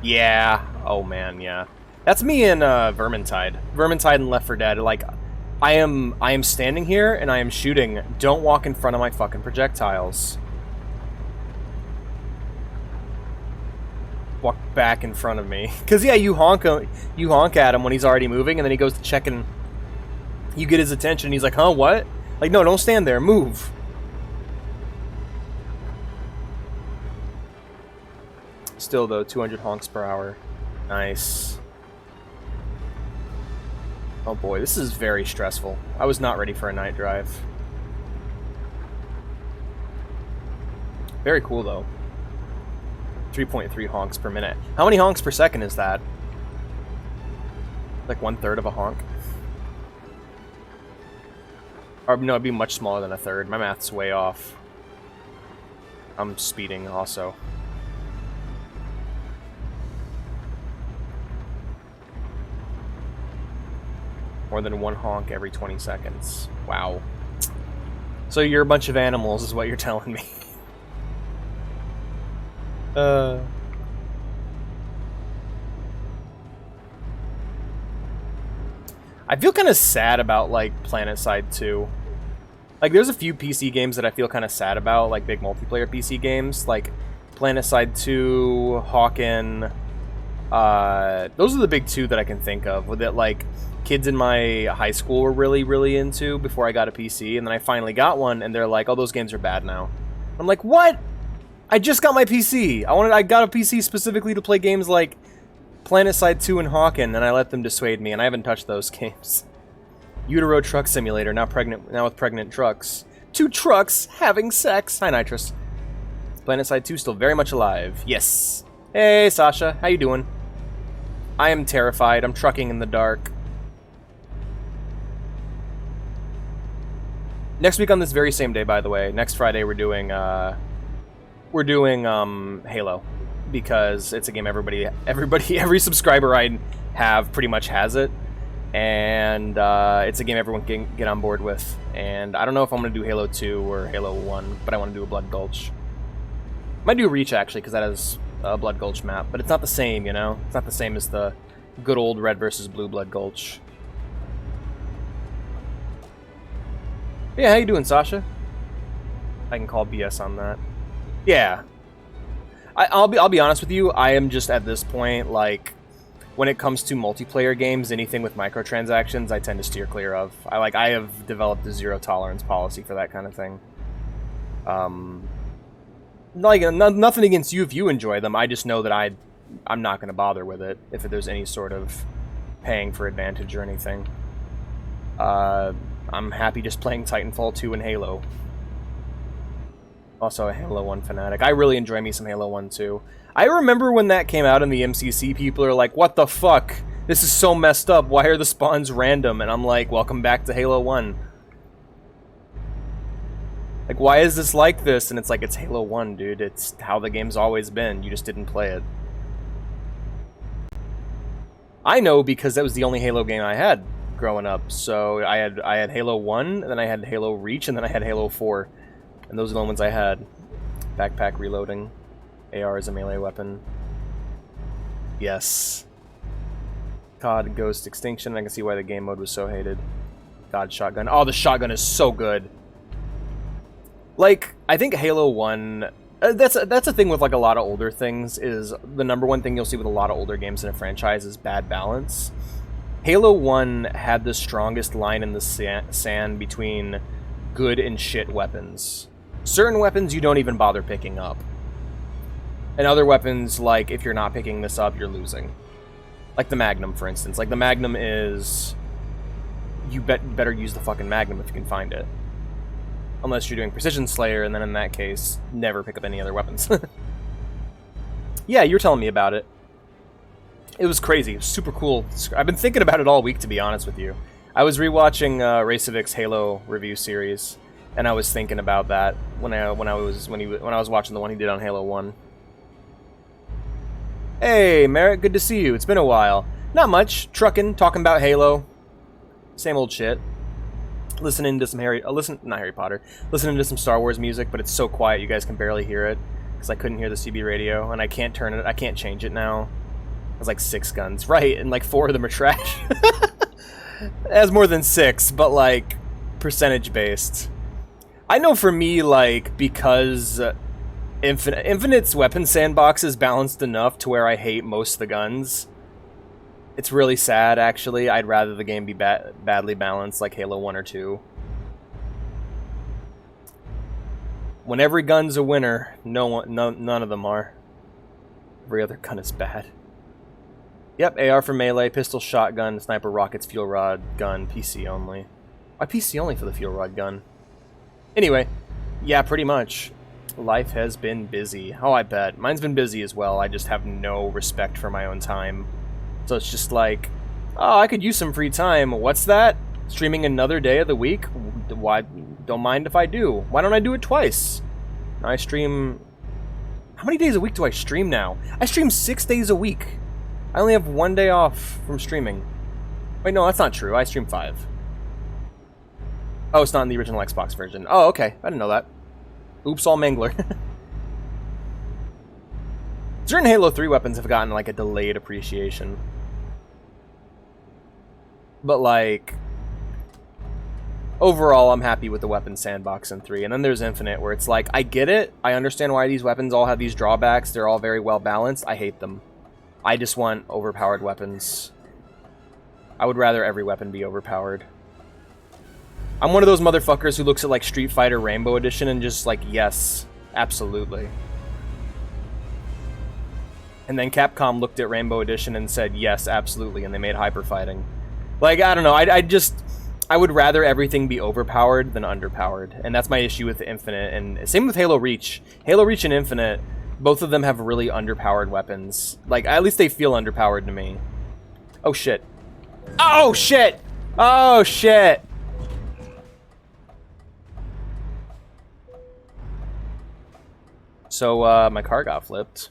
Speaker 2: Yeah, oh man, yeah. That's me in Vermintide. Vermintide and Left 4 Dead, like, I am standing here and I am shooting. Don't walk in front of my fucking projectiles. Walk back in front of me. Cause yeah, you honk at him when he's already moving, and then he goes to check and you get his attention and he's like, huh, what? Like, no, don't stand there, move. Still though, 200 honks per hour. Nice. Oh boy, this is very stressful. I was not ready for a night drive. Very cool though. 3.3 honks per minute. How many honks per second is that? Like 1/3 of a honk? Or no, it'd be much smaller than 1/3. My math's way off. I'm speeding also. More than 1 honk every 20 seconds. Wow. So you're a bunch of animals is what you're telling me. I feel kind of sad about, like, PlanetSide 2. Like, there's a few PC games that I feel kind of sad about, like big multiplayer PC games, like PlanetSide 2, Hawken. Those are the big 2 that I can think of, that, like, kids in my high school were really, really into before I got a PC, and then I finally got one, and they're like, oh, those games are bad now. I'm like, what? I just got my PC. I got a PC specifically to play games like PlanetSide 2 and Hawken, and I let them dissuade me, and I haven't touched those games. Utero Truck Simulator, now with pregnant trucks. 2 trucks having sex. Hi, Nitrous. PlanetSide 2 still very much alive. Yes. Hey, Sasha. How you doing? I am terrified. I'm trucking in the dark. Next week on this very same day, by the way, next Friday, we're doing Halo, because it's a game every subscriber I have pretty much has it, and it's a game everyone can get on board with. And I don't know if I'm going to do Halo 2 or Halo 1, but I want to do a Blood Gulch. Might do Reach, actually, because that has a Blood Gulch map, but it's not the same, you know? It's not the same as the good old Red versus Blue Blood Gulch. Yeah, how you doing, Sasha? I can call BS on that. Yeah. I'll be honest with you, I am just at this point, like, when it comes to multiplayer games, anything with microtransactions, I tend to steer clear of. I have developed a zero tolerance policy for that kind of thing. Nothing against you if you enjoy them. I just know that I'm not going to bother with it if there's any sort of paying for advantage or anything. I'm happy just playing Titanfall 2 and Halo. Also a Halo 1 fanatic. I really enjoy me some Halo 1 too. I remember when that came out in the MCC, people are like, what the fuck? This is so messed up. Why are the spawns random? And I'm like, welcome back to Halo 1. Like, why is this like this? And it's like, it's Halo 1, dude. It's how the game's always been. You just didn't play it. I know because that was the only Halo game I had growing up. So I had Halo 1, and then I had Halo Reach, and then I had Halo 4. And those are the only ones I had. Backpack reloading. AR is a melee weapon. Yes. COD Ghost Extinction. I can see why the game mode was so hated. God, shotgun. Oh, the shotgun is so good. Like, I think Halo 1... that's a thing with, like, a lot of older things, is the number one thing you'll see with a lot of older games in a franchise is bad balance. Halo 1 had the strongest line in the sand between good and shit weapons. Certain weapons you don't even bother picking up. And other weapons, like, if you're not picking this up, you're losing. Like the Magnum, for instance. Like, the Magnum is... You better use the fucking Magnum if you can find it. Unless you're doing Precision Slayer, and then in that case, never pick up any other weapons. Yeah, you were telling me about it. It was crazy. It was super cool. I've been thinking about it all week, to be honest with you. I was rewatching Racevic's Halo review series, and I was thinking about that when I was watching the one he did on Halo 1. Hey, Merritt, good to see you. It's been a while. Not much. Trucking, talking about Halo. Same old shit. Listening to some not Harry Potter. Listening to some Star Wars music, but it's so quiet you guys can barely hear it because I couldn't hear the CB radio, and I can't turn it. I can't change it now. It's like 6 guns, right? And like 4 of them are trash. It has more than 6, but like percentage based. I know for me, like, because Infinite's weapon sandbox is balanced enough to where I hate most of the guns. It's really sad, actually. I'd rather the game be badly balanced, like Halo 1 or 2. When every gun's a winner, none of them are. Every other gun is bad. Yep, AR for melee, pistol, shotgun, sniper, rockets, fuel rod, gun, PC only. Why PC only for the fuel rod gun? Anyway, yeah, pretty much. Life has been busy. Oh, I bet. Mine's been busy as well. I just have no respect for my own time. So it's just like, oh, I could use some free time. What's that? Streaming another day of the week? Why? Don't mind if I do. Why don't I do it twice? I stream... How many days a week do I stream now? I stream 6 days a week. I only have 1 day off from streaming. Wait, no, that's not true. I stream 5. Oh, it's not in the original Xbox version. Oh, okay. I didn't know that. Oops, all mangler. Certain Halo 3 weapons have gotten, like, a delayed appreciation. But, like... Overall, I'm happy with the weapon sandbox in 3. And then there's Infinite, where it's like, I get it. I understand why these weapons all have these drawbacks. They're all very well balanced. I hate them. I just want overpowered weapons. I would rather every weapon be overpowered. I'm one of those motherfuckers who looks at, like, Street Fighter Rainbow Edition and just, like, yes, absolutely. And then Capcom looked at Rainbow Edition and said, yes, absolutely, and they made Hyper Fighting. Like, I don't know, I would rather everything be overpowered than underpowered, and that's my issue with Infinite, and same with Halo Reach. Halo Reach and Infinite, both of them have really underpowered weapons. Like, at least they feel underpowered to me. Oh, shit. Oh, shit! Oh, shit! So, my car got flipped.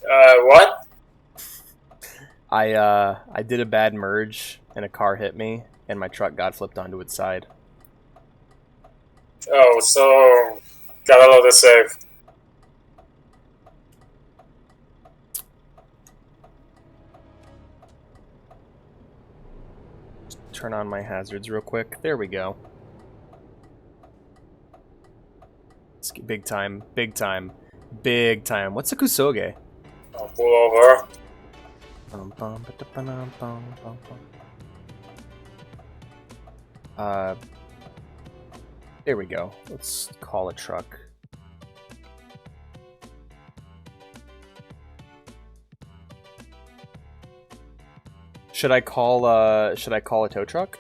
Speaker 1: What?
Speaker 2: I did a bad merge and a car hit me and my truck got flipped onto its side.
Speaker 1: Oh, so gotta load the save.
Speaker 2: Turn on my hazards real quick. There we go. Big time, big time, big time. What's a kusoge?
Speaker 1: I'll pull over.
Speaker 2: There we go. Let's call a truck. Should I call a tow truck?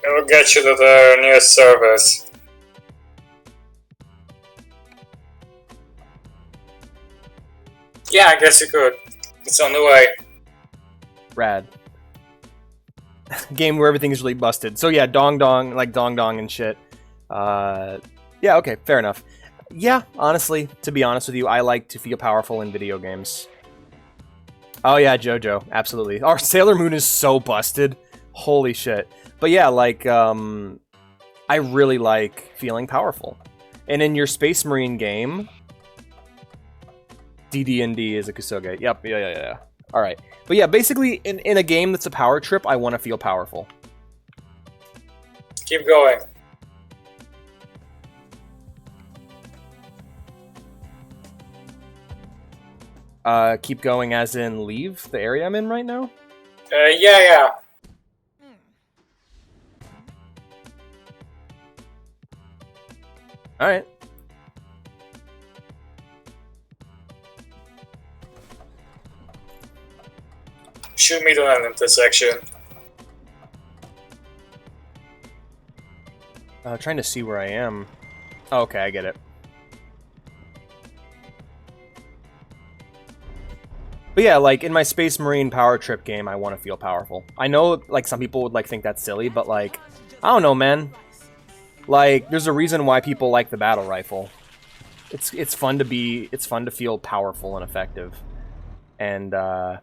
Speaker 1: It'll get you to the nearest service. Yeah, I guess you could. It's on the way.
Speaker 2: Rad. Game where everything is really busted. So yeah, dong dong, like dong dong and shit. Yeah, okay, fair enough. Yeah, honestly, to be honest with you, I like to feel powerful in video games. Oh yeah, JoJo, absolutely. Our Sailor Moon is so busted. Holy shit. But yeah, like, I really like feeling powerful. And in your Space Marine game, DD&D is a kusoge. Yep, yeah. Alright. But yeah, basically, in a game that's a power trip, I want to feel powerful.
Speaker 1: Keep going.
Speaker 2: Keep going as in leave the area I'm in right now?
Speaker 1: Yeah.
Speaker 2: Alright.
Speaker 1: Shoot me to an intersection.
Speaker 2: Trying to see where I am. Oh, okay, I get it. But yeah, like, in my Space Marine power trip game, I want to feel powerful. I know, like, some people would, like, think that's silly, but, like, I don't know, man. Like, there's a reason why people like the battle rifle. It's fun to feel powerful and effective. And, a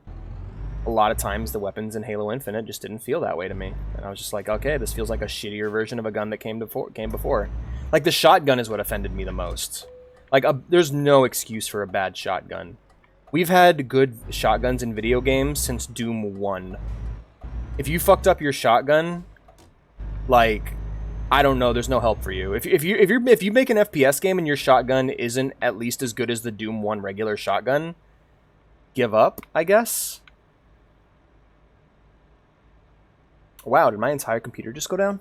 Speaker 2: lot of times the weapons in Halo Infinite just didn't feel that way to me. And I was just like, okay, this feels like a shittier version of a gun that came before. Like, the shotgun is what offended me the most. Like, there's no excuse for a bad shotgun. We've had good shotguns in video games since Doom 1. If you fucked up your shotgun, like, I don't know, there's no help for you. If you make an FPS game and your shotgun isn't at least as good as the Doom 1 regular shotgun, give up, I guess. Wow, did my entire computer just go down?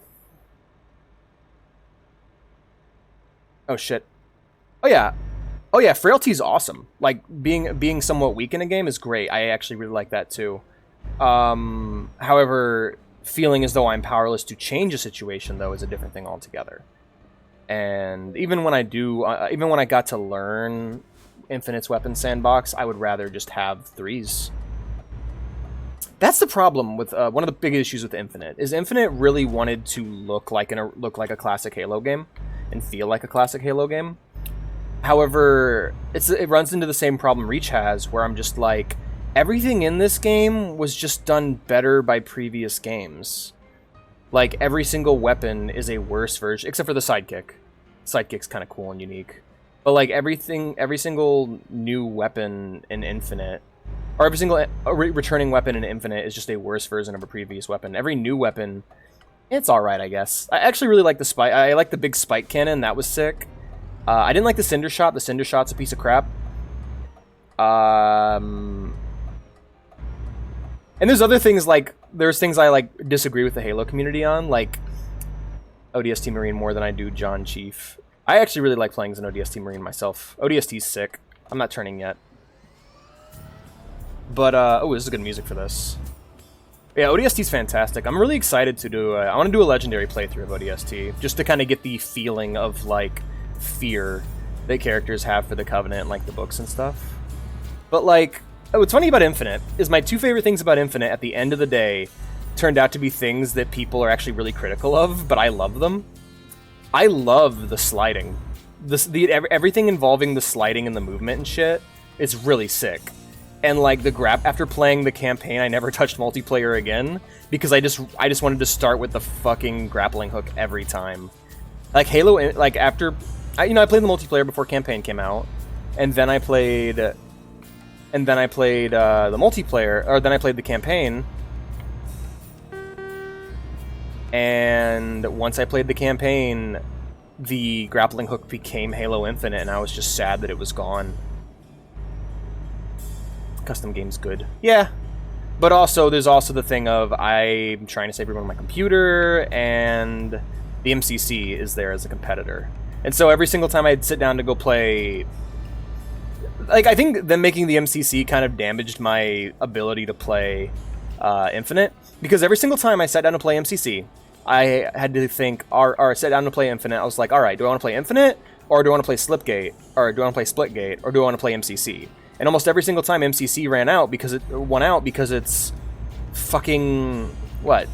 Speaker 2: Oh shit. Oh yeah, frailty's awesome. Like, being somewhat weak in a game is great. I actually really like that too. However, feeling as though I'm powerless to change a situation, though, is a different thing altogether. And even when I got to learn Infinite's weapon sandbox, I would rather just have threes. That's the problem with one of the big issues with Infinite. Is Infinite really wanted to look like a classic Halo game and feel like a classic Halo game. However, it runs into the same problem Reach has, where I'm just like, everything in this game was just done better by previous games. Like, every single weapon is a worse version, except for the sidekick. Sidekick's kind of cool and unique. But like, every single new weapon in Infinite, or every single returning weapon in Infinite is just a worse version of a previous weapon. Every new weapon, it's alright, I guess. I actually really like the spike. I like the big spike cannon, that was sick. I didn't like the Cinder Shot. The Cinder Shot's a piece of crap. And there's other things, like, there's things I, like, disagree with the Halo community on, like ODST Marine more than I do John Chief. I actually really like playing as an ODST Marine myself. ODST's sick. I'm not turning yet. But, oh, this is good music for this. Yeah, ODST's fantastic. I'm really excited to do, I want to do a legendary playthrough of ODST, just to kind of get the feeling of, like, fear that characters have for the Covenant, like the books and stuff. But like, what's funny about Infinite is my two favorite things about Infinite at the end of the day turned out to be things that people are actually really critical of, but I love them. I love the sliding. Everything involving the sliding and the movement and shit It's really sick. And like after playing the campaign, I never touched multiplayer again because I just wanted to start with the fucking grappling hook every time. Like Halo, like after I played the multiplayer before campaign came out, and then I played the multiplayer, or then I played the campaign. And once I played the campaign, the grappling hook became Halo Infinite, and I was just sad that it was gone. Custom game's good. Yeah. But also, there's also the thing of I'm trying to save everyone on my computer, and the MCC is there as a competitor. And so every single time I'd sit down to go play... Like, I think them making the MCC kind of damaged my ability to play Infinite, because every single time I sat down to play MCC, I had to think, or sat down to play Infinite, I was like, alright, do I want to play Infinite, or do I want to play Slipgate, or do I want to play Splitgate, or do I want to play MCC? And almost every single time MCC won out because it's fucking, what,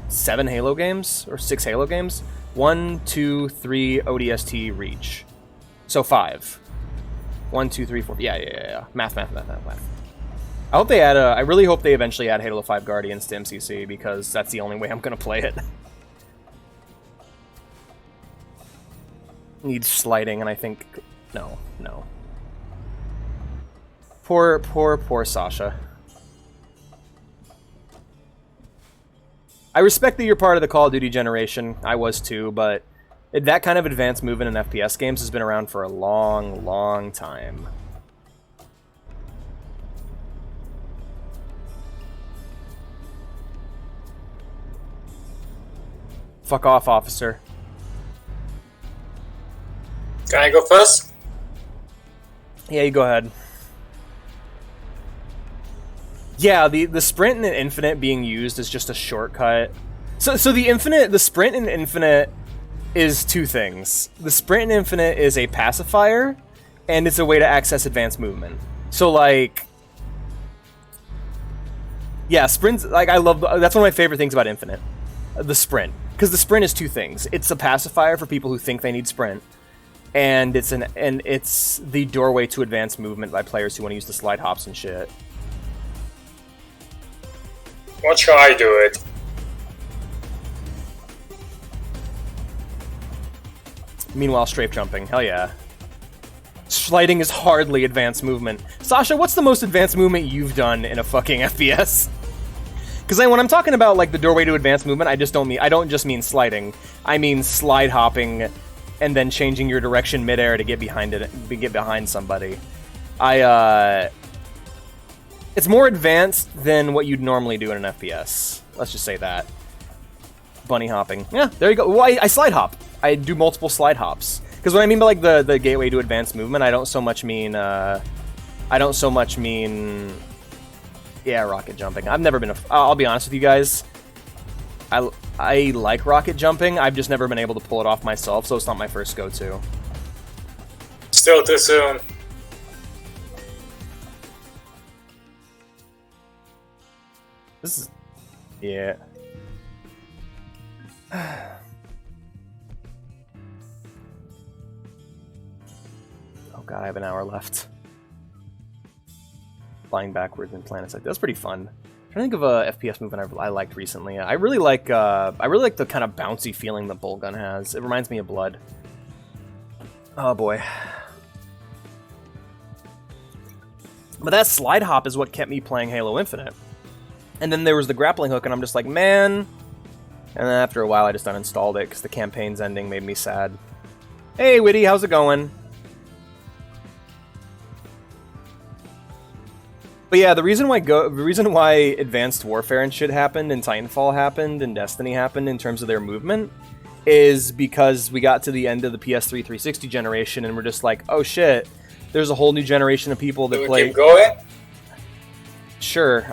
Speaker 2: 7 Halo games? Or 6 Halo games? 1, 2, 3, ODST, Reach. So 5. 1, 2, 3, 4, yeah. Math. I hope they add I really hope they eventually add Halo 5 Guardians to MCC, because that's the only way I'm gonna play it. Needs sliding, and I think... No. Poor Sasha. I respect that you're part of the Call of Duty generation. I was too, but that kind of advanced movement in FPS games has been around for a long, long time. Fuck off, officer.
Speaker 1: Can I go first?
Speaker 2: Yeah, you go ahead. Yeah, the sprint in Infinite being used is just a shortcut. So the sprint in Infinite is two things. The sprint in Infinite is a pacifier, and it's a way to access advanced movement. So like, yeah, sprints, like that's one of my favorite things about Infinite. The sprint. Because the sprint is two things. It's a pacifier for people who think they need sprint, and it's the doorway to advanced movement by players who want to use the slide hops and shit.
Speaker 1: Watch how I do it.
Speaker 2: Meanwhile, strafe jumping. Hell yeah. Sliding is hardly advanced movement. Sasha, what's the most advanced movement you've done in a fucking FPS? Because when I'm talking about like the doorway to advanced movement, I don't just mean sliding. I mean slide hopping and then changing your direction midair to get behind somebody. It's more advanced than what you'd normally do in an FPS. Let's just say that. Bunny hopping. Yeah, there you go. Well, I slide hop. I do multiple slide hops. Because what I mean by like the gateway to advanced movement, I don't so much mean yeah, rocket jumping. I've never been I'll be honest with you guys. I like rocket jumping. I've just never been able to pull it off myself, so it's not my first go-to.
Speaker 1: Still too soon.
Speaker 2: This is... yeah. Oh god, I have an hour left. Flying backwards in planets. That's pretty fun. I'm trying to think of a FPS movement I liked recently. I really like the kind of bouncy feeling that Boltgun has. It reminds me of Blood. Oh boy. But that slide hop is what kept me playing Halo Infinite. And then there was the grappling hook, and I'm just like, man. And then after a while, I just uninstalled it because the campaign's ending made me sad. Hey, Witty, how's it going? But yeah, the reason why Advanced Warfare and shit happened, and Titanfall happened, and Destiny happened in terms of their movement, is because we got to the end of the PS3 360 generation, and we're just like, oh shit, there's a whole new generation of people that play.
Speaker 1: Keep going?
Speaker 2: Sure,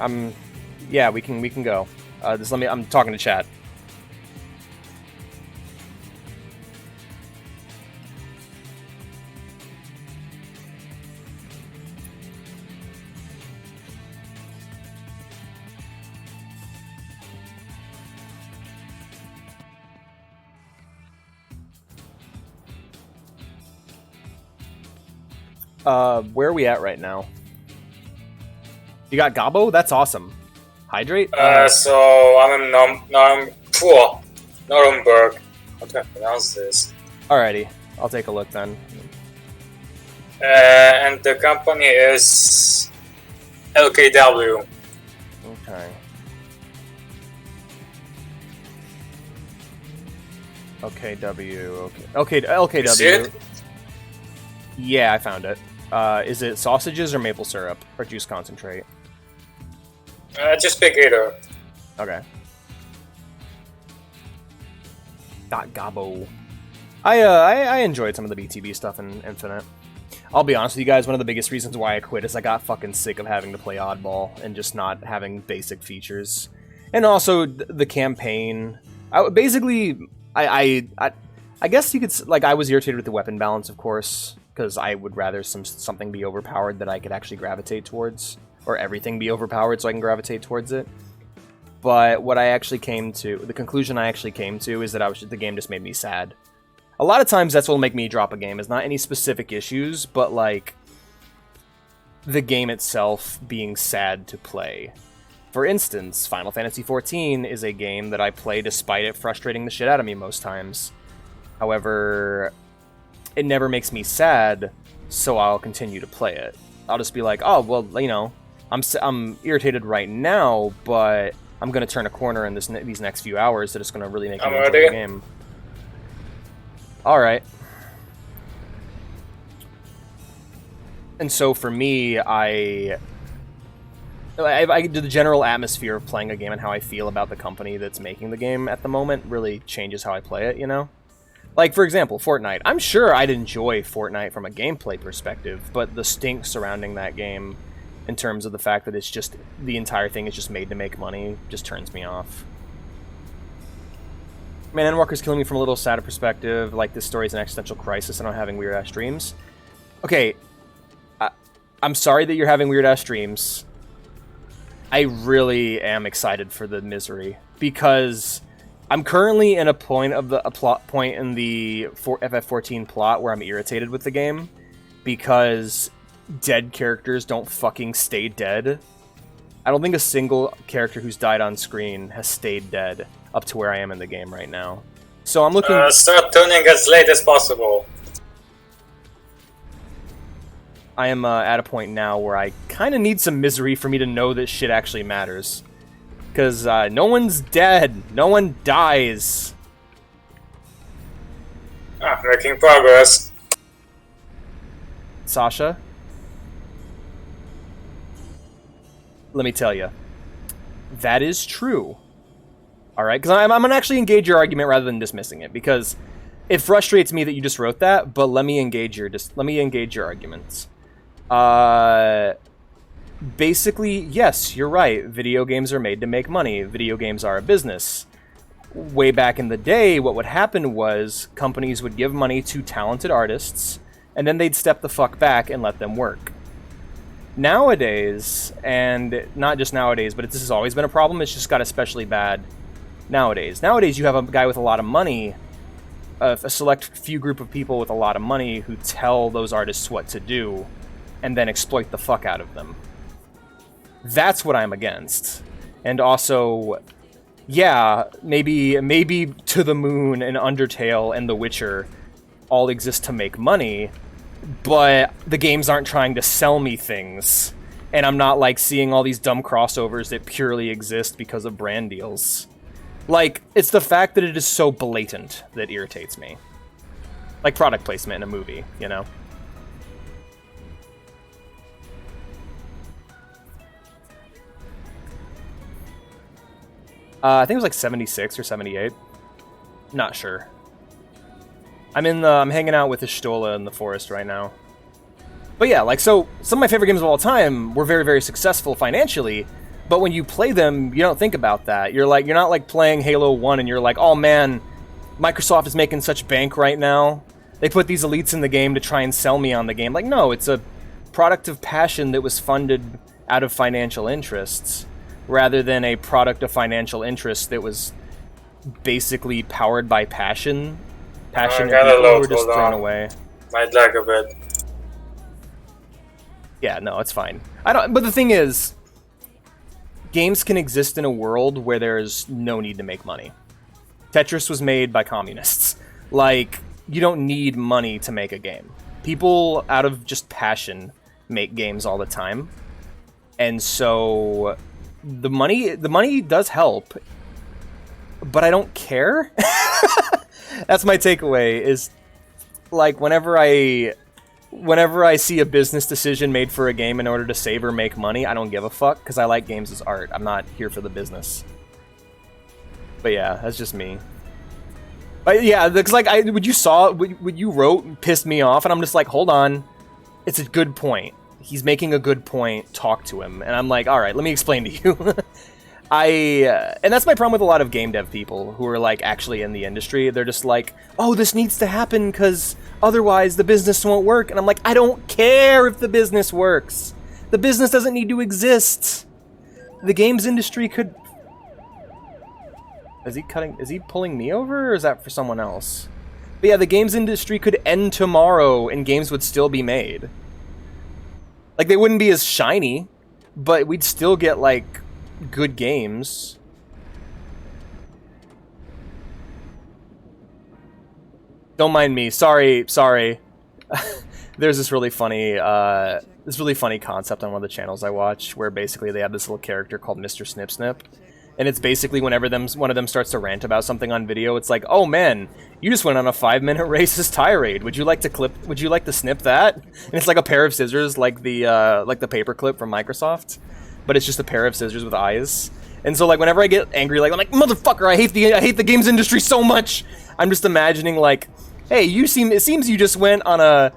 Speaker 2: yeah, we can go. Just let me. I'm talking to chat. Where are we at right now? You got Gabo? That's awesome. Hydrate?
Speaker 1: So I'm in Nuremberg. How do I pronounce this?
Speaker 2: Alrighty, I'll take a look then.
Speaker 1: And the company is LKW.
Speaker 2: Okay. OKW. Okay. LKW.
Speaker 1: You see it?
Speaker 2: Yeah, I found it. Is it sausages or maple syrup or juice concentrate?
Speaker 1: Just pick either.
Speaker 2: Okay. Got Gabo. I enjoyed some of the BTB stuff in Infinite. I'll be honest with you guys, one of the biggest reasons why I quit is I got fucking sick of having to play Oddball and just not having basic features. And also, the campaign... I guess you could... Like, I was irritated with the weapon balance, of course, because I would rather something be overpowered that I could actually gravitate towards. Or everything be overpowered so I can gravitate towards it. But what I actually came to... The conclusion I actually came to is that the game just made me sad. A lot of times that's what'll make me drop a game, is not any specific issues, but like the game itself being sad to play. For instance, Final Fantasy XIV is a game that I play despite it frustrating the shit out of me most times. However, it never makes me sad, so I'll continue to play it. I'll just be like, oh, well, you know, I'm irritated right now, but I'm going to turn a corner in these next few hours that is going to really make me enjoy the game. Alright. And so for me, I the general atmosphere of playing a game and how I feel about the company that's making the game at the moment really changes how I play it, you know? Like, for example, Fortnite. I'm sure I'd enjoy Fortnite from a gameplay perspective, but the stink surrounding that game, in terms of the fact that it's just, the entire thing is just made to make money, just turns me off. Man, Endwalker's killing me from a little sadder perspective, like this story is an existential crisis and I'm having weird-ass dreams. Okay, I'm sorry that you're having weird-ass dreams. I really am excited for the misery, because I'm currently in a point in the FF14 plot where I'm irritated with the game, because dead characters don't fucking stay dead. I don't think a single character who's died on screen has stayed dead up to where I am in the game right now. So I'm looking...
Speaker 1: Start tuning as late as possible.
Speaker 2: I am at a point now where I kind of need some misery for me to know that shit actually matters. Because no one's dead. No one dies.
Speaker 1: Making progress.
Speaker 2: Sasha? Let me tell you. That is true. Alright, because I'm going to actually engage your argument rather than dismissing it, because it frustrates me that you just wrote that, but let me engage your arguments. Basically, yes, you're right. Video games are made to make money. Video games are a business. Way back in the day, what would happen was companies would give money to talented artists, and then they'd step the fuck back and let them work. Nowadays, and not just nowadays, but this has always been a problem, it's just got especially bad nowadays. Nowadays, you have a guy with a lot of money, a select few group of people with a lot of money who tell those artists what to do, and then exploit the fuck out of them. That's what I'm against. And also, yeah, maybe To the Moon and Undertale and The Witcher all exist to make money, but the games aren't trying to sell me things. And I'm not, like, seeing all these dumb crossovers that purely exist because of brand deals. Like, it's the fact that it is so blatant that irritates me. Like product placement in a movie, you know? I think it was like 76 or 78. Not sure. I'm hanging out with Ishtola in the forest right now. But yeah, like, so, some of my favorite games of all time were very, very successful financially, but when you play them, you don't think about that. You're not like playing Halo 1 and you're like, oh man, Microsoft is making such bank right now. They put these elites in the game to try and sell me on the game. Like, no, it's a product of passion that was funded out of financial interests, rather than a product of financial interest that was basically powered by passion. Passion that people were just thrown away.
Speaker 1: Might lag a bit.
Speaker 2: Yeah, no, it's fine. But the thing is, games can exist in a world where there's no need to make money. Tetris was made by communists. Like, you don't need money to make a game. People, out of just passion, make games all the time. And so, the money does help, but I don't care. That's my takeaway, is, like, whenever I see a business decision made for a game in order to save or make money, I don't give a fuck, because I like games as art. I'm not here for the business. But yeah, that's just me. But yeah, because like what you wrote pissed me off, and I'm just like, hold on, it's a good point. He's making a good point. Talk to him, and I'm like, all right, let me explain to you. And that's my problem with a lot of game dev people who are like actually in the industry. They're just like, oh, this needs to happen because otherwise the business won't work. And I'm like, I don't care if the business works. The business doesn't need to exist. The games industry could... Is he pulling me over, or is that for someone else? But yeah, the games industry could end tomorrow and games would still be made. Like, they wouldn't be as shiny, but we'd still get, like, good games. Don't mind me. Sorry. There's this really funny concept on one of the channels I watch where basically they have this little character called Mr. Snip Snip. And it's basically whenever one of them starts to rant about something on video, it's like, oh man, you just went on a 5-minute racist tirade. Would you like to snip that? And it's like a pair of scissors, like the paper clip from Microsoft, but it's just a pair of scissors with eyes. And so like whenever I get angry, like I'm like, motherfucker, I hate the games industry so much. I'm just imagining like, hey, it seems you just went on a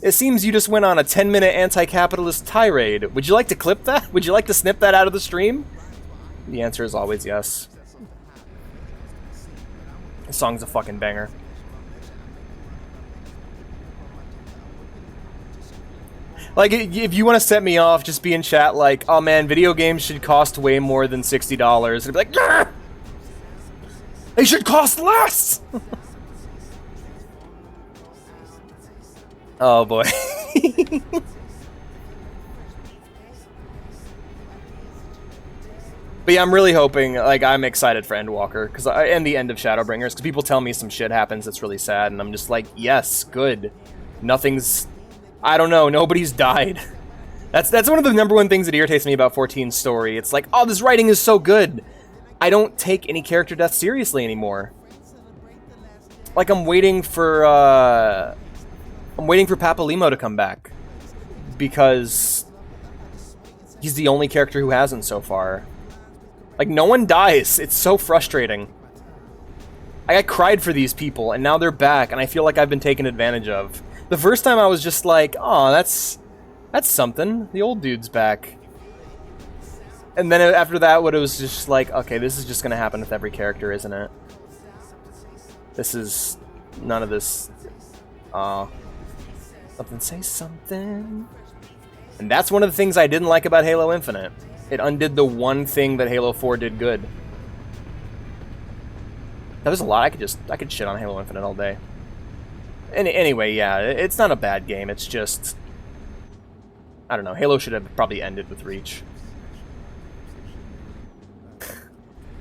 Speaker 2: 10-minute anti-capitalist tirade. Would you like to clip that? Would you like to snip that out of the stream? The answer is always yes. The song's a fucking banger. Like, if you want to set me off, just be in chat like, oh man, video games should cost way more than $60. And I'd be like, yeah! They should cost less! Oh boy. But yeah, I'm really hoping, like, I'm excited for Endwalker, and the end of Shadowbringers, because people tell me some shit happens that's really sad, and I'm just like, yes, good. I don't know, nobody's died. That's one of the number one things that irritates me about 14's story. It's like, oh, this writing is so good. I don't take any character death seriously anymore. Like, I'm waiting for Papalymo to come back, because he's the only character who hasn't so far. Like, no one dies. It's so frustrating. I cried for these people, and now they're back, and I feel like I've been taken advantage of. The first time I was just like, oh, that's something. The old dude's back. And then after that, it was just like, okay, this is just gonna happen with every character, isn't it? This is... none of this... something, say something. And that's one of the things I didn't like about Halo Infinite. It undid the one thing that Halo 4 did good. That was a lot. I could shit on Halo Infinite all day. Anyway, yeah, it's not a bad game. It's just, I don't know. Halo should have probably ended with Reach.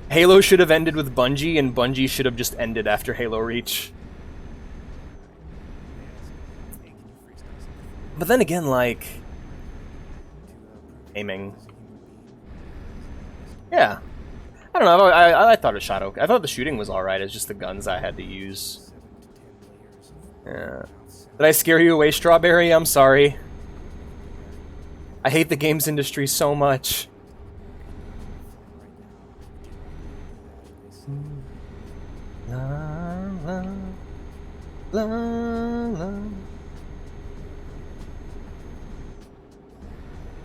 Speaker 2: Halo should have ended with Bungie, and Bungie should have just ended after Halo Reach. But then again, like, aiming. Yeah. I don't know, I thought it shot okay. I thought the shooting was alright, it's just the guns I had to use. Yeah. Did I scare you away, Strawberry? I'm sorry. I hate the games industry so much. La, la, la, la.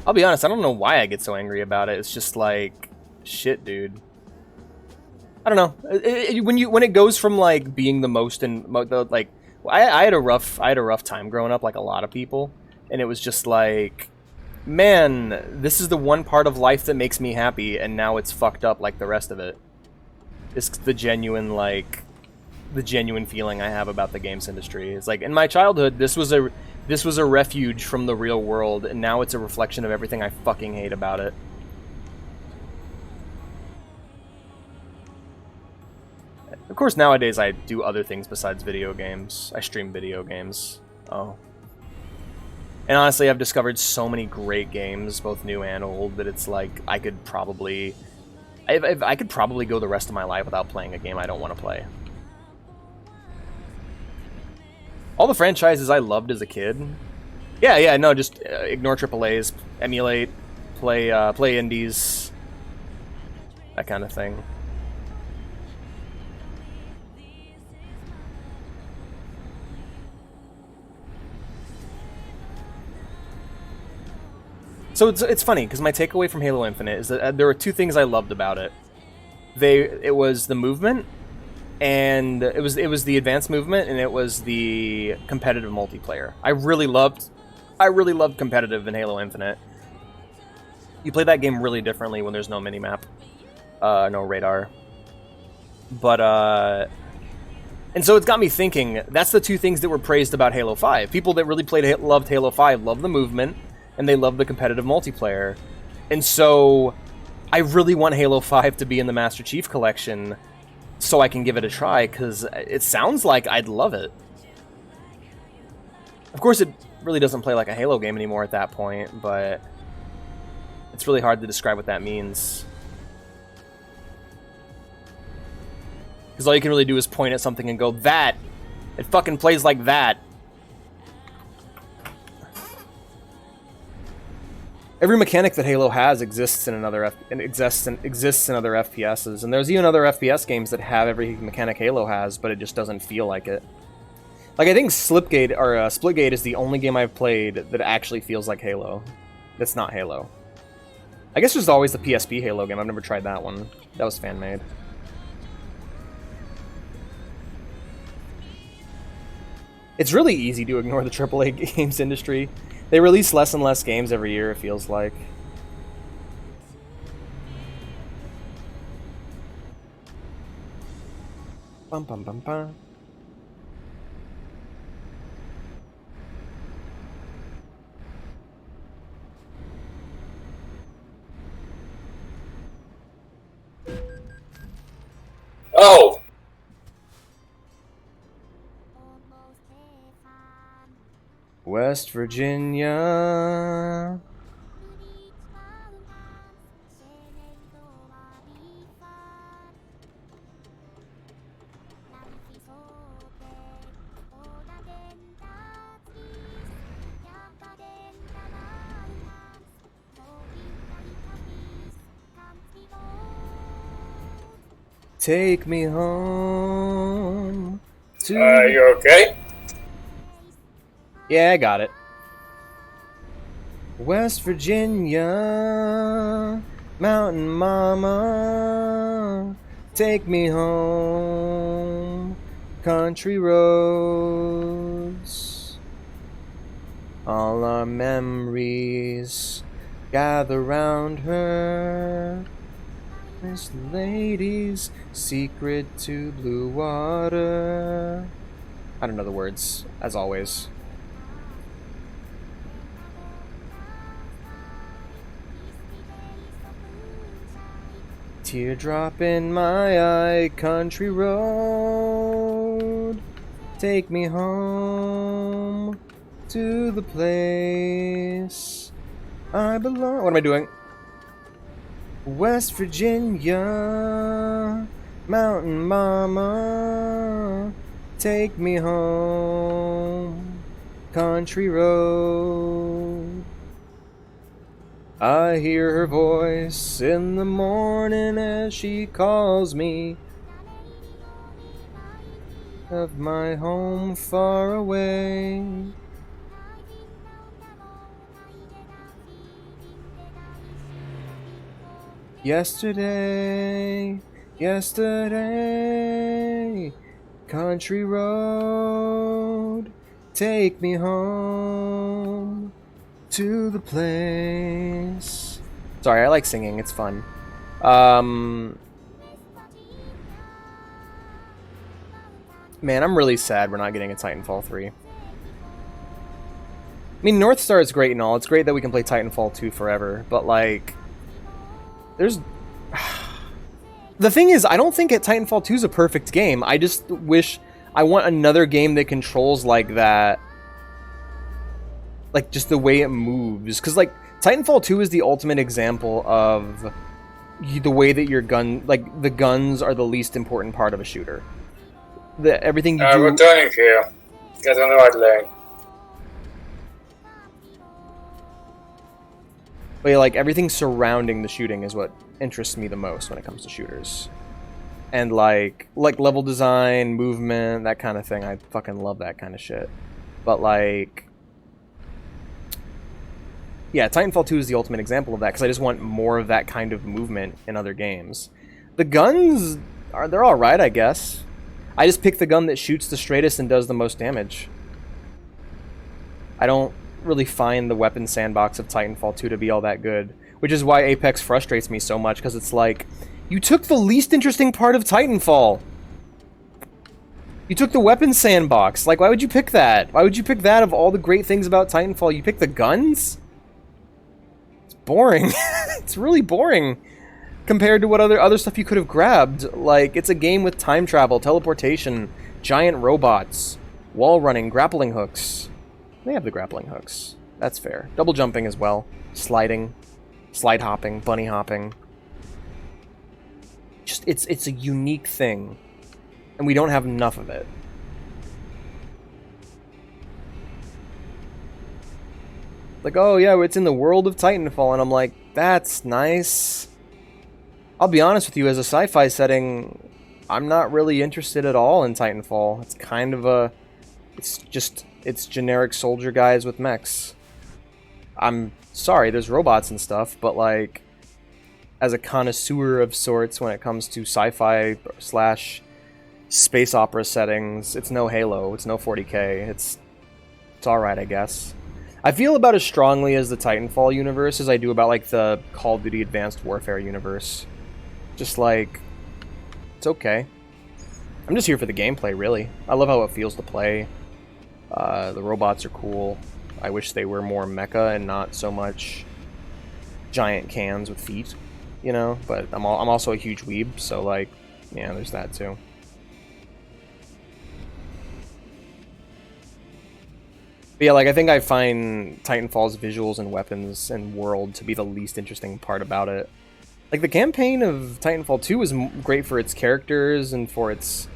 Speaker 2: I'll be honest, I don't know why I get so angry about it. It's just like, shit, dude. I don't know. When it goes from like being the most and like, I had a rough time growing up, like a lot of people, and it was just like, man, this is the one part of life that makes me happy, and now it's fucked up like the rest of it. It's the genuine feeling I have about the games industry. It's like, in my childhood, this was a refuge from the real world, and now it's a reflection of everything I fucking hate about it. Of course, nowadays I do other things besides video games. I stream video games. Oh. And honestly, I've discovered so many great games, both new and old, that it's like I could probably... I could probably go the rest of my life without playing a game I don't want to play. All the franchises I loved as a kid... Yeah, no, just ignore AAAs, emulate, play indies, that kind of thing. So it's funny, because my takeaway from Halo Infinite is that there were two things I loved about it. It was the movement, and it was the advanced movement, and it was the competitive multiplayer. I really loved competitive in Halo Infinite. You play that game really differently when there's no minimap, no radar. But and so it's got me thinking. That's the two things that were praised about Halo 5. People that really loved Halo 5 loved the movement, and they love the competitive multiplayer. And so I really want Halo 5 to be in the Master Chief Collection so I can give it a try, because it sounds like I'd love it. Of course, it really doesn't play like a Halo game anymore at that point, but it's really hard to describe what that means. Because all you can really do is point at something and go, that! It fucking plays like that! Every mechanic that Halo has exists in other FPSs, and there's even other FPS games that have every mechanic Halo has, but it just doesn't feel like it. Like, I think Splitgate is the only game I've played that actually feels like Halo. That's not Halo. I guess there's always the PSP Halo game. I've never tried that one. That was fan-made. It's really easy to ignore the AAA games industry. They release less and less games every year, it feels like. Bum bum bum bum.
Speaker 1: Oh!
Speaker 2: West Virginia. Take me home to...
Speaker 1: You okay?
Speaker 2: Yeah, I got it. West Virginia, Mountain Mama, take me home, country roads. All our memories gather round her. This lady's secret to blue water. I don't know the words, as always. Teardrop in my eye, country road, take me home to the place I belong. What am I doing? West Virginia, Mountain Mama, take me home, country road. I hear her voice in the morning as she calls me of my home far away. Yesterday, yesterday, country road, take me home to the place. Sorry, I like singing, it's fun. Man, I'm really sad we're not getting a Titanfall 3. I mean, Northstar is great and all. It's great that we can play Titanfall 2 forever, but like... There's... The thing is, I don't think Titanfall 2 is a perfect game. I just wish I want another game that controls like that. Like, just the way it moves. Because, like, Titanfall 2 is the ultimate example of the way that your gun... Like, the guns are the least important part of a shooter. Everything you do...
Speaker 1: We're turning here. Get on the right lane.
Speaker 2: But, yeah, like, everything surrounding the shooting is what interests me the most when it comes to shooters. And, like level design, movement, that kind of thing. I fucking love that kind of shit. But, like... Yeah, Titanfall 2 is the ultimate example of that, because I just want more of that kind of movement in other games. The guns, they're alright, I guess. I just pick the gun that shoots the straightest and does the most damage. I don't really find the weapon sandbox of Titanfall 2 to be all that good. Which is why Apex frustrates me so much, because it's like, you took the least interesting part of Titanfall. You took the weapon sandbox. Like, why would you pick that? Why would you pick that of all the great things about Titanfall? You pick the guns? Boring. It's really boring compared to what other stuff you could have grabbed. Like, it's a game with time travel, teleportation, giant robots, wall running, grappling hooks. They have the grappling hooks. That's fair. Double jumping as well. Sliding, slide hopping, bunny hopping. Just it's a unique thing, and we don't have enough of it. Like, oh yeah, it's in the world of Titanfall, and I'm like, that's nice. I'll be honest with you, as a sci-fi setting, I'm not really interested at all in Titanfall. It's kind of a... It's generic soldier guys with mechs. I'm sorry, there's robots and stuff, but like, as a connoisseur of sorts when it comes to sci-fi / space opera settings, it's no Halo, it's no 40k, it's alright, I guess. I feel about as strongly as the Titanfall universe as I do about, like, the Call of Duty Advanced Warfare universe. Just, like, it's okay. I'm just here for the gameplay, really. I love how it feels to play. The robots are cool. I wish they were more mecha and not so much giant cans with feet, you know? But I'm also a huge weeb, so, like, yeah, there's that, too. But yeah, like, I think I find Titanfall's visuals and weapons and world to be the least interesting part about it. Like, the campaign of Titanfall 2 is great for its characters and for its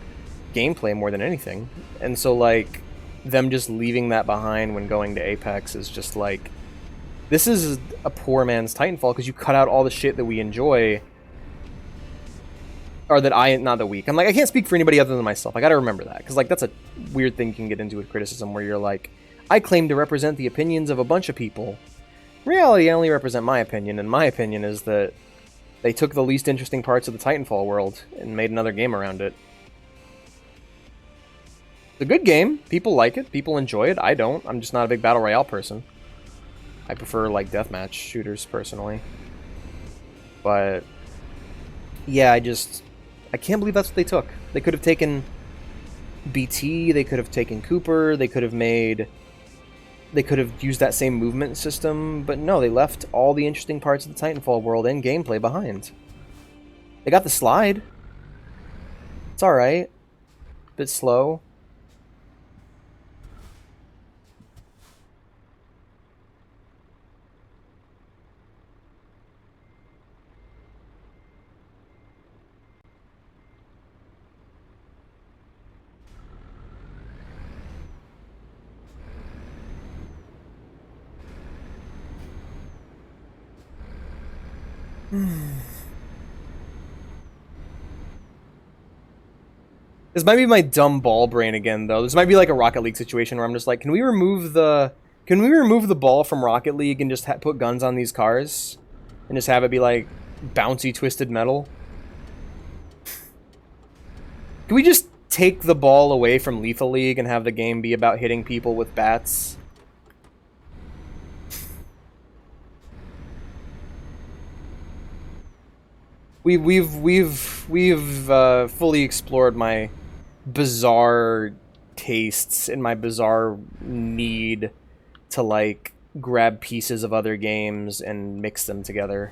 Speaker 2: gameplay more than anything. And so, like, them just leaving that behind when going to Apex is just like... This is a poor man's Titanfall, because you cut out all the shit that we enjoy. Or that not that weak. I'm like, I can't speak for anybody other than myself. I gotta remember that. Because, like, that's a weird thing you can get into with criticism, where you're like... I claim to represent the opinions of a bunch of people. In reality, I only represent my opinion, and my opinion is that they took the least interesting parts of the Titanfall world and made another game around it. It's a good game. People like it. People enjoy it. I don't. I'm just not a big Battle Royale person. I prefer, like, deathmatch shooters, personally. But, yeah, I can't believe that's what they took. They could have taken BT, they could have taken Cooper, they could have used that same movement system, but no, they left all the interesting parts of the Titanfall world and gameplay behind. They got the slide. It's alright. Bit slow. This might be my dumb ball brain again, though. This might be like a Rocket League situation where I'm just like, can we remove the ball from Rocket League and just put guns on these cars? And just have it be like bouncy twisted metal? Can we just take the ball away from Lethal League and have the game be about hitting people with bats? We've fully explored my bizarre tastes and my bizarre need to, like, grab pieces of other games and mix them together.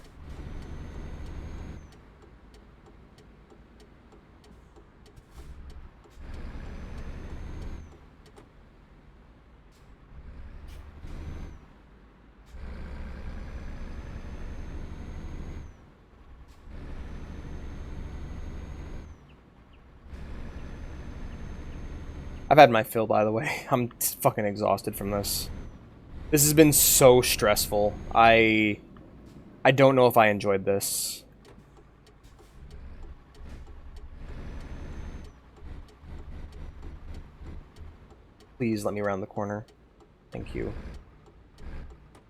Speaker 2: I've had my fill, by the way. I'm fucking exhausted from this. This has been so stressful. I don't know if I enjoyed this. Please let me round the corner. Thank you.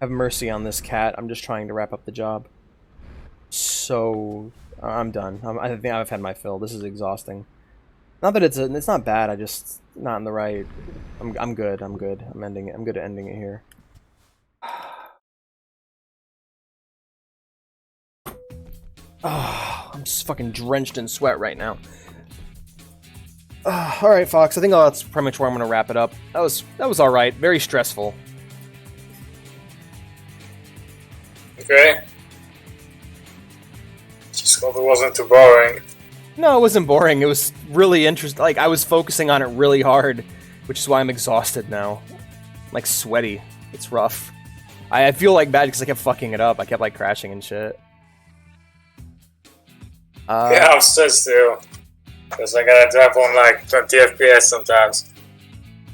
Speaker 2: Have mercy on this cat. I'm just trying to wrap up the job. So I'm done. I think I've had my fill. This is exhausting. Not that it's not bad. I just not in the right. I'm good. I'm good. I'm ending it. I'm good at ending it here. Oh, I'm just fucking drenched in sweat right now. All right, Fox. I think that's pretty much where I'm gonna wrap it up. That was all right. Very stressful.
Speaker 1: Okay. Just hope it wasn't too boring.
Speaker 2: No, it wasn't boring. It was really interesting. Like, I was focusing on it really hard, which is why I'm exhausted now. I'm, like, sweaty. It's rough. I feel like bad because I kept fucking it up. I kept, like, crashing and shit.
Speaker 1: Yeah, I'm stressed too. Because I gotta drop on like 20 FPS sometimes.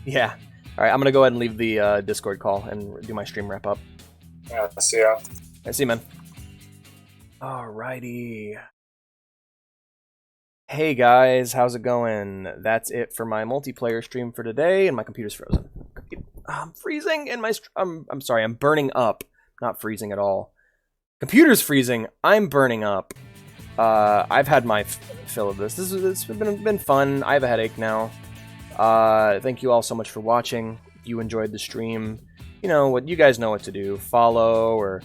Speaker 2: Yeah. Alright, I'm gonna go ahead and leave the Discord call and do my stream wrap up.
Speaker 1: Yeah, see ya.
Speaker 2: I see you, man. Alrighty. Hey guys, how's it going? That's it for my multiplayer stream for today, and my computer's frozen. I'm freezing, and I'm sorry, I'm burning up. Not freezing at all. Computer's freezing. I'm burning up. I've had my fill of this. It's been fun. I have a headache now. Thank you all so much for watching. If you enjoyed the stream, you guys know what to do. Follow or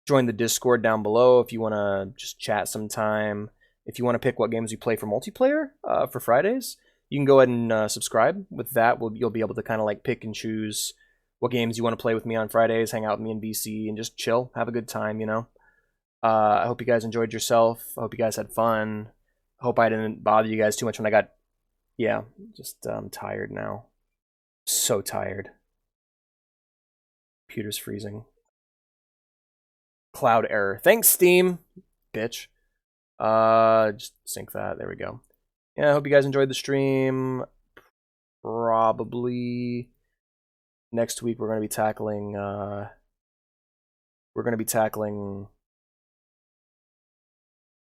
Speaker 2: join the Discord down below if you want to just chat sometime. If you want to pick what games we play for multiplayer for Fridays, you can go ahead and subscribe. With that, you'll be able to kind of like pick and choose what games you want to play with me on Fridays, hang out with me in VC, and just chill, have a good time, I hope you guys enjoyed yourself. I hope you guys had fun. I hope I didn't bother you guys too much when I got... Yeah, just tired now. So tired. Computer's freezing. Cloud error. Thanks, Steam. Bitch. Just sync that. There we go. Yeah, I hope you guys enjoyed the stream. Probably next week we're going to be tackling...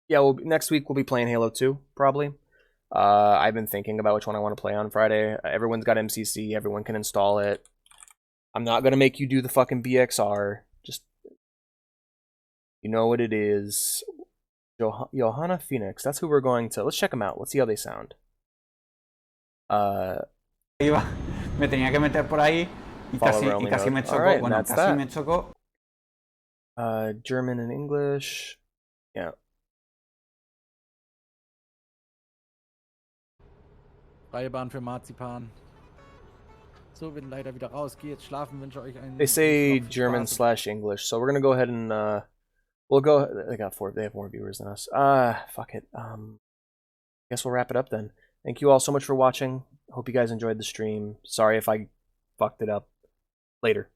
Speaker 2: Yeah, next week we'll be playing Halo 2, probably. I've been thinking about which one I want to play on Friday. Everyone's got MCC, everyone can install it. I'm not going to make you do the fucking BXR. Just, you know what it is. Johanna Phoenix, that's who we're going to... Let's check them out, let's see how they sound.
Speaker 4: Me tenía que meter por ahí y casi me chocó.
Speaker 2: Right,
Speaker 4: bueno, casi
Speaker 2: that.
Speaker 4: Me chocó.
Speaker 2: German and English. Yeah.
Speaker 5: Freie Bahn für Marzipan. So, bin leider wieder raus. Geh jetzt schlafen, wünsche euch einen...
Speaker 2: They say German/English, so we're gonna go ahead and we'll go. They have more viewers than us. Fuck it. Guess we'll wrap it up then. Thank you all so much for watching. Hope you guys enjoyed the stream. Sorry if I fucked it up. Later.